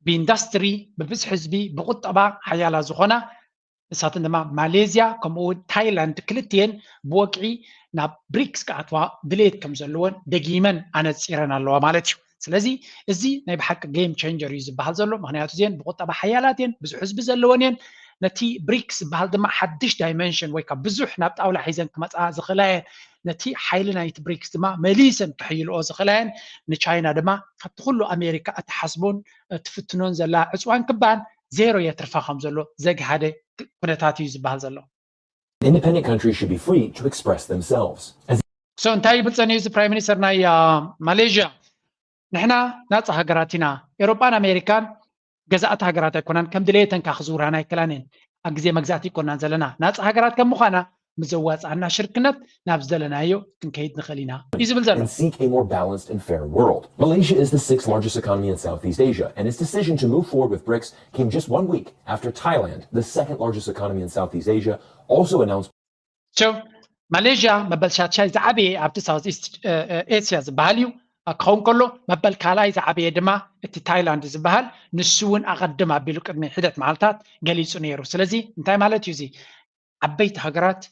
ብኢንዳስትሪ ብብዝሒ ህዝቢ ብቁጠባ ሓያላ ዝኾና ንሳተን ድማ ማሌዝያ ከምኡውን ታይላንድ ክልትየን ብወቅዒ ናብ ብሪክስ ክኣትዋ ድሌት ከም ዘለዎን ደጊመን ኣነፂረን ኣለዋ ማለት እዩ ስለዚ እዚ ናይ ብሓቂ ጌም ቼንጀር እዩ ዝበሃል ዘሎ ምክንያቱ እዚአን ብቁጠባ ሓያላት እየን ብዙሕ ህዝቢ ዘለወን እየን ነቲ ብሪክስ ዝበሃል ድማ ሓድሽ ዳይሜንሽን ወይ ከዓ ብዙሕ ናብ ጣውላ ሒዘን ክመፅኣ ዝኽእላየን ነቲ ሓይሊ ናይቲ ብሪክስ ድማ መሊሰን ክሕይልኦ ዝኽእላየን ንቻይና ድማ ካብቲ ኩሉ ኣሜሪካ እትሓስቦን እትፍትኖን ዘላ ዕፅዋን ክባን ዜሮ የትርፋ ከም ዘሎ ዘግሃደ ኩነታት እዩ ዝበሃል ዘሎ independent countries should be free to express themselves. እንታይ ይብል ፀኒሑ እዚ ፕራይም ሚኒስተር ናይ ማሌዥያ نحنا ناس هجراتنا أوروبا أمريكان جزاءات هجرات يكونن كم دليتن كخزورنا يكلانين أجزاء مجزاتي كنا زلنا ناس هجرات كم مخانا مزوات عنا شركنات نابزلنا أيو كنكيد نخلينا يزبل زلنا and seek a more balanced and fair world. Malaysia is the 6th largest economy in Southeast Asia, and its decision to move forward with BRICS came just 1 week after Thailand, the 2nd largest economy in Southeast Asia, also announced. So Malaysia مبلشات شاي زعبي عبد Southeast Asia زباليو كون كله مبل كالاي زعبي دما اتي تايلاند زبال نسون أقدم عبيلو قدمي حدث معلتات قليل نيرو سلازي انتاي مالت يوزي عبيت هجرات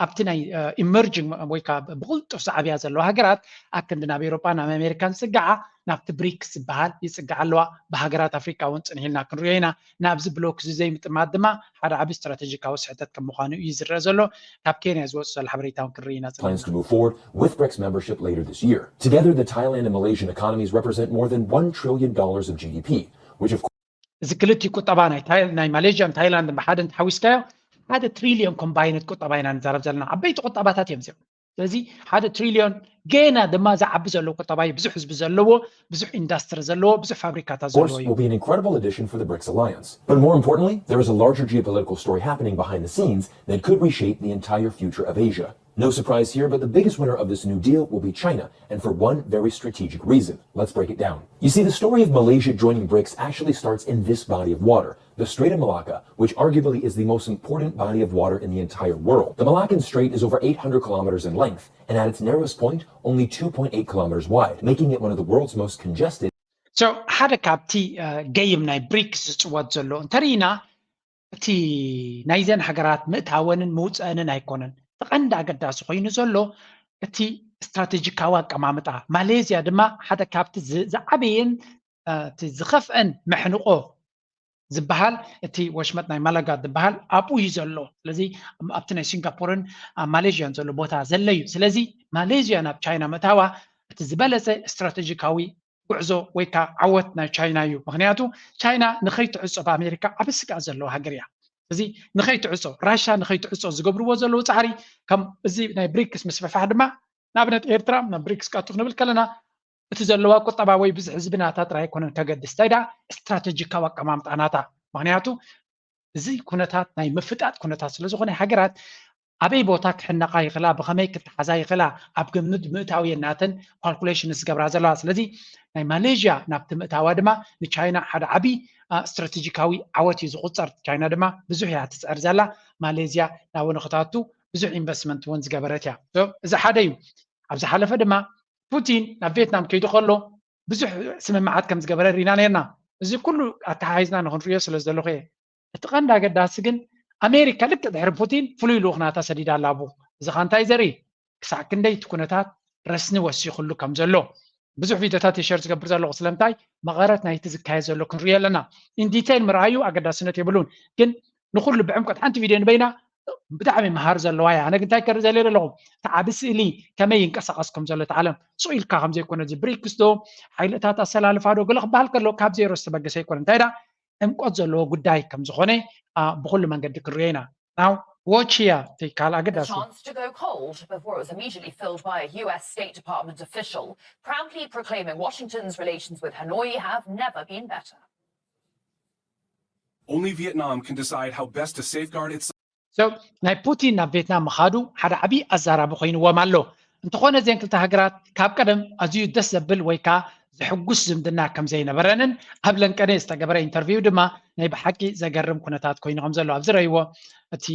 ابتناي emerging ويكا بقولت صعبي هذا لو هجرات أكندنا بأوروبا نام أمريكان سجعة نابت بريكس بهال يسجع لوا بهجرات أفريقيا وانت نهينا كنرينا نابز بلوك زي متمادمة هذا عبي استراتيجيك أو سحتت كم مخانو يزر زلو كاب كينيا زوج الحبريتان كنرينا plans to move forward with BRICS membership later this year. Together, the Thailand and Malaysian economies represent more than $1 trillion of GDP, which of course ذكرتي كتبانا ناي ماليزيا تايلاند بحد تحويسكايو هذا تريليون كومبايند كتبانا نزرب زلنا عبيت كتباتات يمزيو ስለዚህ 1 ትሪሊዮን ገና ድማ ዝዓቢ ዘሎ ቁጠባይ ብዙሕ ህዝቢ ዘለዎ ብዙሕ ኢንዳስትሪ ዘለዎ ብዙሕ ፋብሪካታት ዘለዎ እዩ will be an incredible addition for the BRICS alliance. But more importantly, there is a larger geopolitical story happening behind the scenes that could reshape the entire future of Asia. No surprise here, but the biggest winner of this new deal will be China, and for one very strategic reason. Let's break it down. You see, the story of Malaysia joining BRICS actually starts in this body of water, the Strait of Malacca, which arguably is the most important body of water in the entire world. The Malaccan Strait is over 800 kilometers in length, and at its narrowest point, only 2.8 kilometers wide, making it one of the world's most congested. So, ሓደ ካብቲ game ናይ BRICS ዝፅወት ዘሎ እንተሪና እቲ ናይዘን ሃገራት ምእታወንን ምውፅአንን ኣይኮነን ተቐንዲ ኣገዳሲ ኮይኑ ዘሎ እቲ ስትራቴጂካዊ ኣቀማምጣ ማሌዝያ ድማ ሓደ ካብቲ ዝዓበየን እቲ ዝኸፍአን መሕንቆ ዝበሃል እቲ ወሽመጥ ናይ ማላጋ ዝበሃል ኣብኡ እዩ ዘሎ ስለዚ ኣብቲ ናይ ሲንጋፖርን ማሌዥያን ዘሎ ቦታ ዘለዩ ስለዚ ማሌዝያ ናብ ቻይና ምእታዋ እቲ ዝበለፀ ስትራቴጂካዊ ጉዕዞ ወይ ከዓ ዓወት ናይ ቻይና እዩ ምክንያቱ ቻይና ንኸይትዕፆ ብኣሜሪካ ዓብ ስጋእ ዘለዎ ሃገር እያ ስለዚ ንኸይትዕፆ ራሻ ንኸይትዕፆ ዝገብርዎ ዘለዉ ፃዕሪ ከም እዚ ናይ ብሪክስ ምስፍሕፋሕ ድማ ንኣብነት ኤርትራ ናብ ብሪክስ ካቱ ክንብል ከለና እቲ ዘለዋ ቁጠባ ወይ ብዙሕ ህዝቢ ናታ ጥራይ ኣይኮነን ከገድስ እንታይ ዳ ስትራቴጂካዊ ኣቀማምጣ ናታ ምክንያቱ እዚ ኩነታት ናይ ምፍጣጥ ኩነታት ስለ ዝኾነ ሃገራት ኣበይ ቦታ ክሕነቃ ይኽእላ ብኸመይ ክትሓዛ ይኽእላ ኣብ ግምት ምእታውየናተን ካልኩሌሽን ዝገብራ ዘለዋ ስለዚ ናይ ማሌዥያ ናብቲ ምእታዋ ድማ ንቻይና ሓደ ዓብይ ስትራቴጂካዊ ዓወት እዩ ዝቁፀር ቻይና ድማ ብዙሕ እያ ትፅዕር ዘላ ማሌዝያ ናብኡ ንኽታቱ ብዙሕ ኢንቨስትመንት እውን ዝገበረት እያ እዚ ሓደ እዩ ኣብ ዝሓለፈ ድማ ፑቲን ናብ ቪየትናም ከይዱ ከሎ ብዙሕ ስምምዓት ከም ዝገበረ ሪና ነርና እዚ ኩሉ ኣተሓሒዝና ንክንሪኦ ስለ ዘለኹ እየ እቲ ቀንዲ ኣገዳሲ ግን ኣሜሪካ ልክዕ ድሕሪ ፑቲን ፍሉይ ልኡኽናታ ሰዲዳ ኣላ ኣብኡ እዚ ኸ እንታይ ዘርኢ ክሳዕ ክንደይ እቲ ኩነታት ረስኒ ወሲኹሉ ከም ዘሎ ብዙሕ ቪድዮታት የሸር ዝገብር ዘለኹ ስለምንታይ መቐረት ናይቲ ዝካየድ ዘሎ ክንሪኦ ኣለና ኢንዲቴይል ምርኣዩ ኣገዳስነት የብሉን ግን ንኩሉ ብዕምቀት ሓንቲ ቪድዮ ንበይና ብጣዕሚ መሃር ዘለዋ እያ ኣነ እንታይ ከርኢ ዘልየ ኣለኹ እቲ ዓብ ስእሊ ከመይ ይንቀሳቐስ ከም ዘሎ እቲ ዓለም ፅኡ ኢልካ ከምዘይኮነ እዚ ብሪክስ ዶ ሓይልታት ኣሰላልፋ ዶ ገለ ክበሃል ከሎ ካብ ዜሮ ዝተበገሰ ኣይኮነ እንታይ ዳ ዕምቆት ዘለዎ ጉዳይ ከም ዝኾነ ብኩሉ መንገዲ ክንሪኦ ኢና ናው watch here the chance to go cold before it was immediately filled by a US State Department official proudly proclaiming Washington's relations with Hanoi have never been better. Only Vietnam can decide how best to safeguard its So ናይ ፑቲን ናብ ቪየትናም ምኻዱ ሓደ ዓብይ ኣዛራቢ ኮይኑዎም ኣሎ እንተኾነ እዚአን ክልተ ሃገራት ካብ ቀደም ኣዝዩ ደስ ዘብል ወይ ከዓ ዝሕጉስ ዝምድና ከም ዘይነበረንን ኣብ ለንቀነ ዝተገበረ ኢንተርቪው ድማ ናይ ብሓቂ ዘገርም ኩነታት ኮይኑ ከም ዘሎ ኣብዚ ረእይዎ እቲ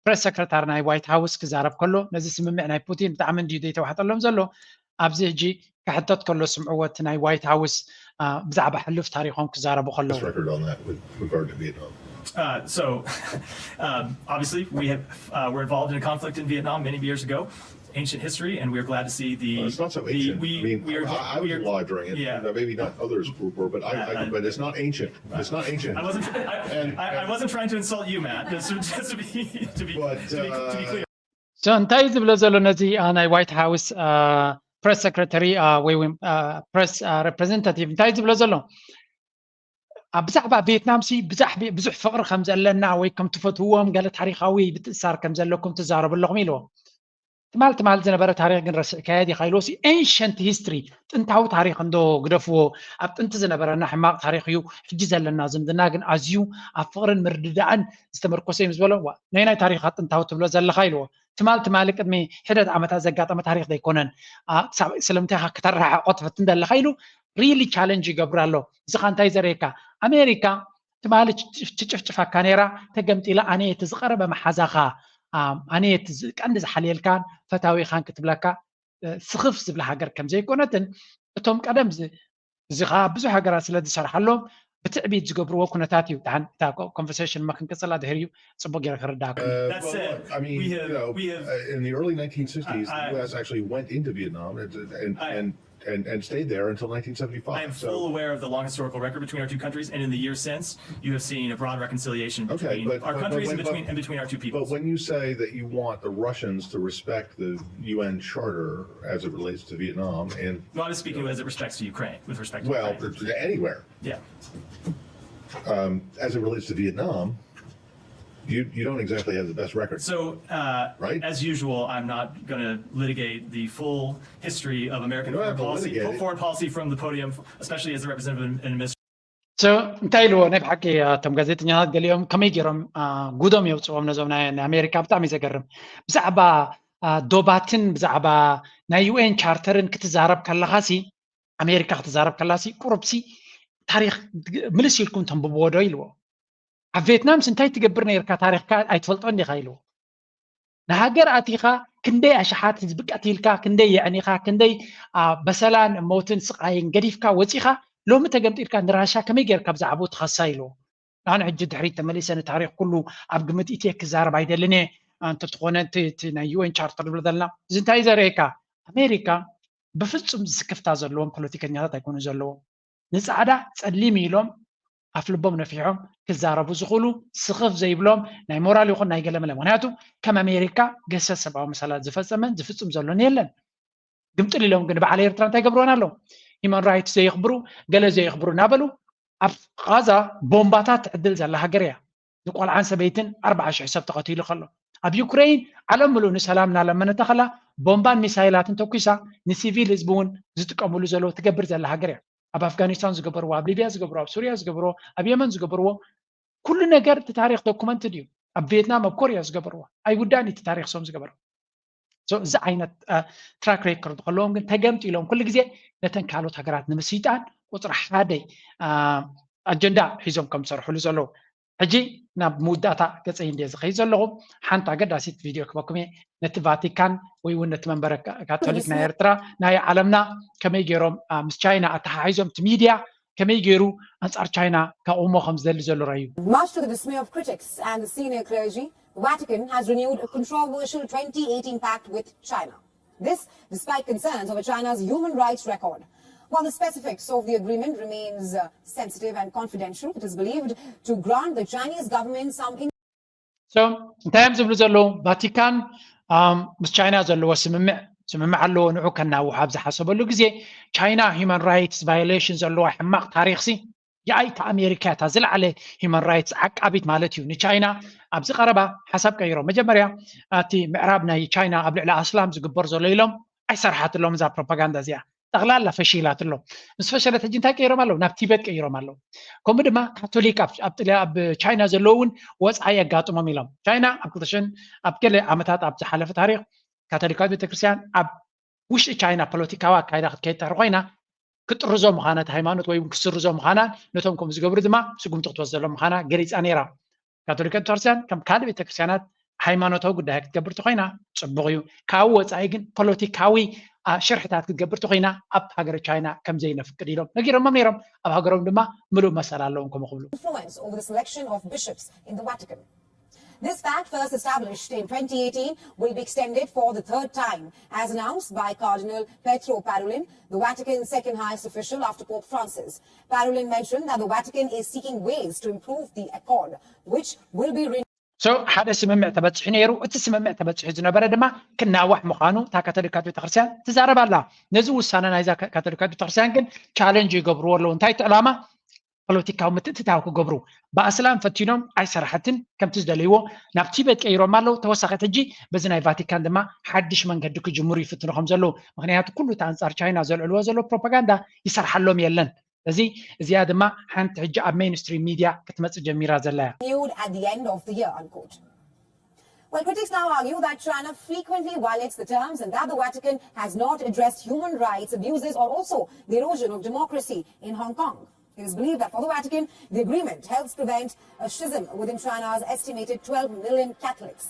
ፕሬስ ሰክረታሪ ናይ ዋይት ሃውስ ክዛረብ ከሎ ነዚ ስምምዕ ናይ ፑቲን ብጣዕሚ እንድዩ ዘይተዋሕጠሎም ዘሎ ኣብዚ ሕጂ ክሕተት ከሎ ስምዕዎ እቲ ናይ ዋይት ሃውስ ብዛዕባ ሕሉፍ ታሪኾም ክዛረቡ ከለዉ obviously we're involved in a conflict in Vietnam many years ago. Ancient history, and we're glad to see the. It's not so ancient. I was alive during it. Yeah. Maybe not others were, but but it's not ancient. It's not ancient. I wasn't trying to insult you, Matt. Just to be clear. So እንታይ ዝብሎ ዘሎ ነዚ ናይ ዋይት ሃውስ ፕሬስ ሰክረታሪ ወይ ፕሬስ ሪፕሬዘንታቲቭ እንታይ ዝብሎ ዘሎ ብዛዕባ ቪየትናም ሲ ብዙሕ ፍቅሪ ከም ዘለና ወይ ከም ትፈትውዎም ገለ ታሪካዊ ብትእሳር ከም ዘለኩም ትዛረቡ ኣለኹም ኢልዎ تمال زنبرة تاريخ جن رس كيادي خيلوسي ancient history تنتهو تاريخ عنده قدفو أبت أنت زنبرة نحماق تاريخ يو حجز لنا زمدنا جن أزيو أفقرن مرددان استمر قصيم زبلوا نينا تاريخات انتهو تبلو زل خيلو تمال قدمي حدد عمتا زقات أما تاريخ دي كونن سلمتها كترها قطفة تندل خيلو really challenge جبرالو زخان تايزريكا أمريكا تمال تشفا كانيرا تقمت إلى أني تزقرب محازاخا أني كأن زحليل كان فتاوي خان كتب لك سخف زبل حجر كم زي كونتن توم قدم زغا بزو حجر سلاد شرح لهم بتعبيد زقبروا كونتاتيو تعن تاكو conversation ما كان كسلا دهريو صبغ يا خرداك. That said, I mean, we have in the early 1960s, the U.S. actually went into Vietnam and stayed there until 1975. I am full aware of the long historical record between our two countries, and in the years since, you have seen a broad reconciliation between our countries and between our two peoples. But when you say that you want the Russians to respect the UN Charter as it relates to Vietnam, and no, I'm speaking as it respects to Ukraine, with respect to Ukraine. Anywhere. Yeah. As it relates to Vietnam, you don't exactly have the best record. So, right? As usual, I'm not going to litigate the full history of American foreign policy from the podium, especially as a representative and administrator. So, انتايلو نبحكي تم غازيتنيات قال لهم كم يجرم قدوم يوصوهم نزومنا أمريكا بتعمي زقرم بزعبا دوباتن بزعبا نا UN charterن كتزارب كاللغاسي أمريكا كتزارب كاللغاسي كوربسي تاريخ ملسي يكون تنببو دويلو فيتنام سنتاي تقبرنا يركا تاريخ كا اي تفلطوني خايلو نهاجر اتيخا كندي اشحات زبق اتيلكا كندي يعنيخا كندي بسلان موتن سقاين قديفكا وصيخا لو متقمطيركا نراشا كمي غيركا بزعبو تخسايلو انا عجد حريت تمليسن تاريخ كله ابقمت ايتيك زارب ايدلني انت تخونت نا يو ان شارتر بلدلنا زنتاي زريكا امريكا بفصم زكفتا زلوم بوليتيكانيات يكونوا زلوم نصعدا صليم يلوم أفلبهم نفيعهم كزاربوا زخلوا سخف زي بلوم ناي مورال يخون ناي قلم لمناتو كم أمريكا قصة سبعة مسألة زفتهم زلون يلن قمت لي لهم قنبع على إيرتران تيقبرونا لهم هيمان رايت زي يخبروا قال زي يخبروا نابلو أف غازا بومباتات عدل زلها قرية نقول عن سبيتن 14 حساب تقاتيل خلو أب يوكرين على ملون سلامنا لما نتخلى بومبان ميسايلات توكيسا نسيفيل زبون زتك أمولو زلو تقبر زلها قرية أب أفغانستان زقبروا أب ليبيا زقبروا أب سوريا زقبروا أب يمن زقبروا كل نجار تاريخ دوكومنت ديو أب فيتنام أب كوريا زقبروا أي وداني تاريخ سوم زقبروا سو زعينة تراك ريكورد قالهم تجمت لهم كل جزء نتنكالو تجارات نمسيتان وطرح هذا أجندة حزم كم صرحوا لزلوا أجي ناب موداتا كتسين ديز خيز لهم حنت عقد أسيت فيديو كبكمي نت فاتيكان ويون نت منبر كاثوليك نايرترا ناي عالمنا كم يجيرهم مس تشاينا أتحيزم تميديا كم يجيروا أنصار تشاينا كأمة خمس زلوا رأيو. Much to the dismay of critics and the senior clergy, the Vatican has renewed a controversial 2018 pact with China. This despite concerns over China's human rights record. While the specifics of the agreement remains sensitive and confidential, it is believed to grant the Chinese government some. So, in terms of the Vatican, China سمع له نوع كنا وحابز حسب له جزء China human rights violations اللي حماق تاريخي يأيت أمريكا تزل عليه human rights عقبت مالتيو China أبز قربة حسب كيرو مجمريا أتي معرابنا China قبل على أسلام زجبر زليلهم أي صرحات لهم زي propaganda زيا تغلال فشيلات له بس فشلت الجنتا كيرو مالو نبتيبت كيرو مالو كم بدما كاثوليك أب China زلون وضع يقاطو مميلهم China أبكتشن أبكله عمتات أب حلف تاريخ كاثوليكات بتكريستيان أب وش China بوليتيكاوا كايدا كيتا رغينا كترزو مخانة هيمانوت ويم كسرزو مخانة نتهم كم زجبر دما سقوم تقتوزلهم مخانة جريس أنيرا كاثوليكات بتكريستيان كم كاد بتكريستيانات هيمانوت هو قدها كتجبر تخينا صبغيو كاوت أيجن بوليتيكاوي شرحتات كتجبر تخينا أب هجر China كم زينا فكريلهم نجيرهم مميرهم أب هجرهم دما ملو مسألة لهم كم قبلوا. Influence over the selection of bishops in the Vatican. This pact, first established in 2018, will be extended for the third time, as announced by Cardinal Pietro Parolin, the Vatican's second highest official after Pope Francis. Parolin mentioned that the Vatican is seeking ways to improve the accord, which will be So هذا سمع تبتش حنيرو وتسمع تبتش حزنا بردما كنا واحد مخانو تا كاثوليكات بتخرسان تزارب الله نزو السنة نايزا كاثوليكات بتخرسان كن challenge يقبروا له انتهت علامة ፖለቲካዊ ምትእትታው ክገብሩ ብኣስላም ፈቲኖም ኣይሰራሕትን ከምቲ ዝደለይዎ ናብ ቲቤት ቀይሮም ኣለው ተወሳኺት ሕጂ በዚ ናይ ቫቲካን ድማ ሓድሽ መንገዲ ክጅምሩ ይፍትኑ ከም ዘለዉ ምክንያቱ ኩሉ እቲ ኣንጻር ቻይና ዘልዕልዎ ዘሎ ፕሮፓጋንዳ ይሰርሓሎም የለን እዚ እዚኣ ድማ ሓንቲ ሕጂ ኣብ ሜይንስትሪም ሚድያ ክትመፅእ ጀሚራ ዘላ እያ Well, critics now argue that China frequently violates the terms and that the Vatican has not addressed human rights abuses or also the erosion of democracy in Hong Kong. It is believed that for the Vatican, the agreement helps prevent a schism within China's estimated 12 million Catholics.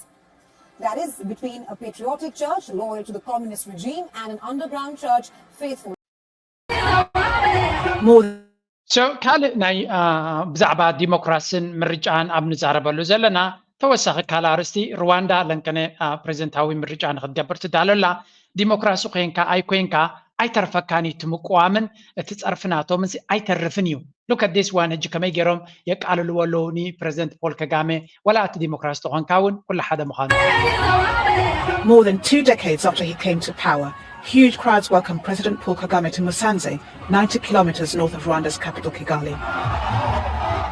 That is, between a patriotic church loyal to the communist regime and an underground church faithful. So, ካልእ ናይ ብዛዕባ ዲሞክራሲን ምርጫን ኣብ ንዛረበሉ ዘለና ተወሳኺ ካል ኣርስቲ ሩዋንዳ ለንቀነ ፕሬዚደንታዊ ምርጫ ንክትገብር ትዳለላ ዲሞክራሲ ኮንካ ኣይ ኮንካ ኣይተርፈካኒ ትምቋምን እቲ ፀርፍናቶም ኣይተርፍን እዩ look at this one ሕጂ ከመይ ገይሮም የቃልልዎ ኣለዉ ኒ ፕሬዚደንት ፖል ከጋሜ ወላ እቲ ዲሞክራሲ ተኾንካ እውን ኩሉ ሓደ ምዃኑ More than 2 decades after he came to power, huge crowds welcomed President Paul Kagame to Musanze, 90 kilometers north of Rwanda's capital Kigali.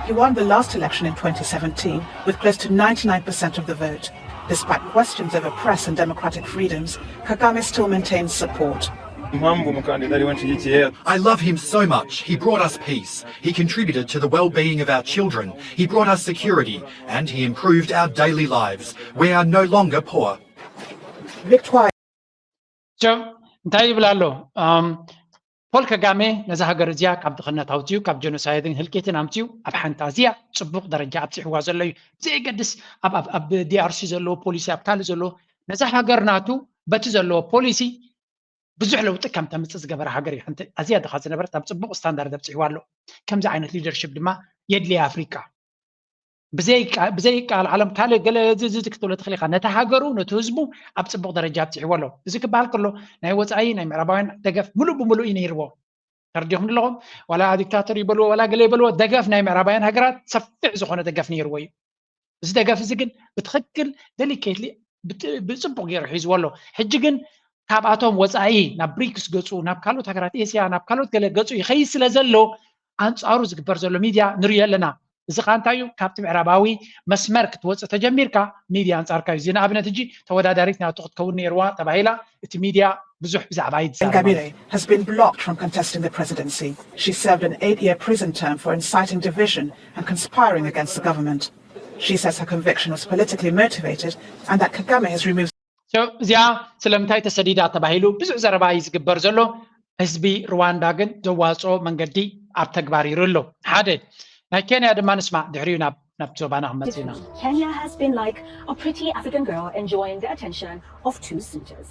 He won the last election in 2017 with close to 99% of the vote. Despite questions over press and democratic freedoms, Kagame still maintains support. I love him so much. He brought us peace. He contributed to the well-being of our children. He brought us security and he improved our daily lives. We are no longer poor. Victoire. እንታይ ይብል ኣሎ ፖል ከጋሜ ነዛ ሃገር እዚኣ ካብ ድኽነት ኣውፅዩ ካብ ጀኖሳይድን ህልቂትን ኣምፅዩ ኣብ ሓንቲ ኣዝያ ፅቡቕ ደረጃ ኣብፅሕዋ ዘሎ እዩ ዘይገድስ ኣብ ዲኣርሲ ዘለዎ ፖሊሲ ኣብ ካልእ ዘለዎ ነዛ ሃገር ናቱ በቲ ዘለዎ ፖሊሲ ብዙሕ ለውጢ ከም ተምፅእ ዝገበረ ሃገር እዩ ሓንቲ ኣዝያ ድኻ ዝነበረት ኣብ ፅቡቕ ስታንዳርድ ኣብፅሕዋ ኣሎ ከምዚ ዓይነት ሊደርሽፕ ድማ የድልያ ኣፍሪካ ብዘይከኣል ዓለም ካልእ ገለ ክትብሎ ትኽእል ኢኻ ነታ ሃገሩ ነቲ ህዝቡ ኣብ ፅቡቕ ደረጃ ኣብፅሕዎ ኣሎ እዚ ክበሃል ከሎ ናይ ወፃኢ ናይ ምዕራባውያን ደገፍ ሙሉእ ብምሉእ እዩ ነይርዎ ተረዲኹም ኣለኹም ዋላ ዲክታተር ይበልዎ ዋላ ገለ ይበልዎ ደገፍ ናይ ምዕራባውያን ሃገራት ሰፊሕ ዝኾነ ደገፍ ነይርዎ እዩ እዚ ደገፍ እዚ ግን ብትኽክል ዴሊኬትሊ ብፅቡቕ ገይሩ ሒዝዎ ኣሎ ሕጂ ግን ካብኣቶም ወፃኢ ናብ ብሪክስ ገፁ ናብ ካልኦት ሃገራት ኤስያ ናብ ካልኦት ገለ ገፁ ይኸይድ ስለ ዘሎ ኣንጻሩ ዝግበር ዘሎ ሚድያ ንሪኦ ኣለና እዚ ኸ እንታይ እዩ ካብቲ ምዕራባዊ መስመር ክትወፅእ ተጀሚርካ ሚድያ ኣንጻርካ እዩ እዚ ንኣብነት ሕጂ ተወዳዳሪት ናቱ ክትከውን ነይርዋ ተባሂላ እቲ ሚድያ ብዙሕ ብዛዕባ Ingabire has been blocked from contesting the presidency. She served an 8-year prison term for inciting division and conspiring against the government. She says her conviction was politically motivated and that Kagame has removed እዚኣ ስለምንታይ ተሰዲዳ ተባሂሉ ብዙሕ ዘረባ እዩ ዝግበር ዘሎ ህዝቢ ሩዋንዳ ግን ዘዋፅኦ መንገዲ ኣብ ተግባር ይሩ ኣሎ ሓደ ናይ ኬንያ ድማ ንስማዕ ድሕሪኡ ናብ ዞባና ክመፅ ኢና Kenya has been like a pretty African girl enjoying the attention of 2 suitors.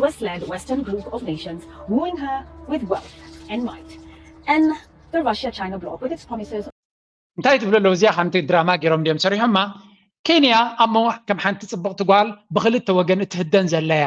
US-led Western group of nations wooing her with wealth and might. And the Russia-China bloc with its promises. እንታይ ትብሉ ኣለዉ እዚኣ ሓንቲ ድራማ ገይሮም ድዮም ሰሪሖማ ኬንያ ኣብ መዋሕ ከም ሓንቲ ፅቡቕቲ ጓል ብክልተ ወገን እትህደን ዘለያ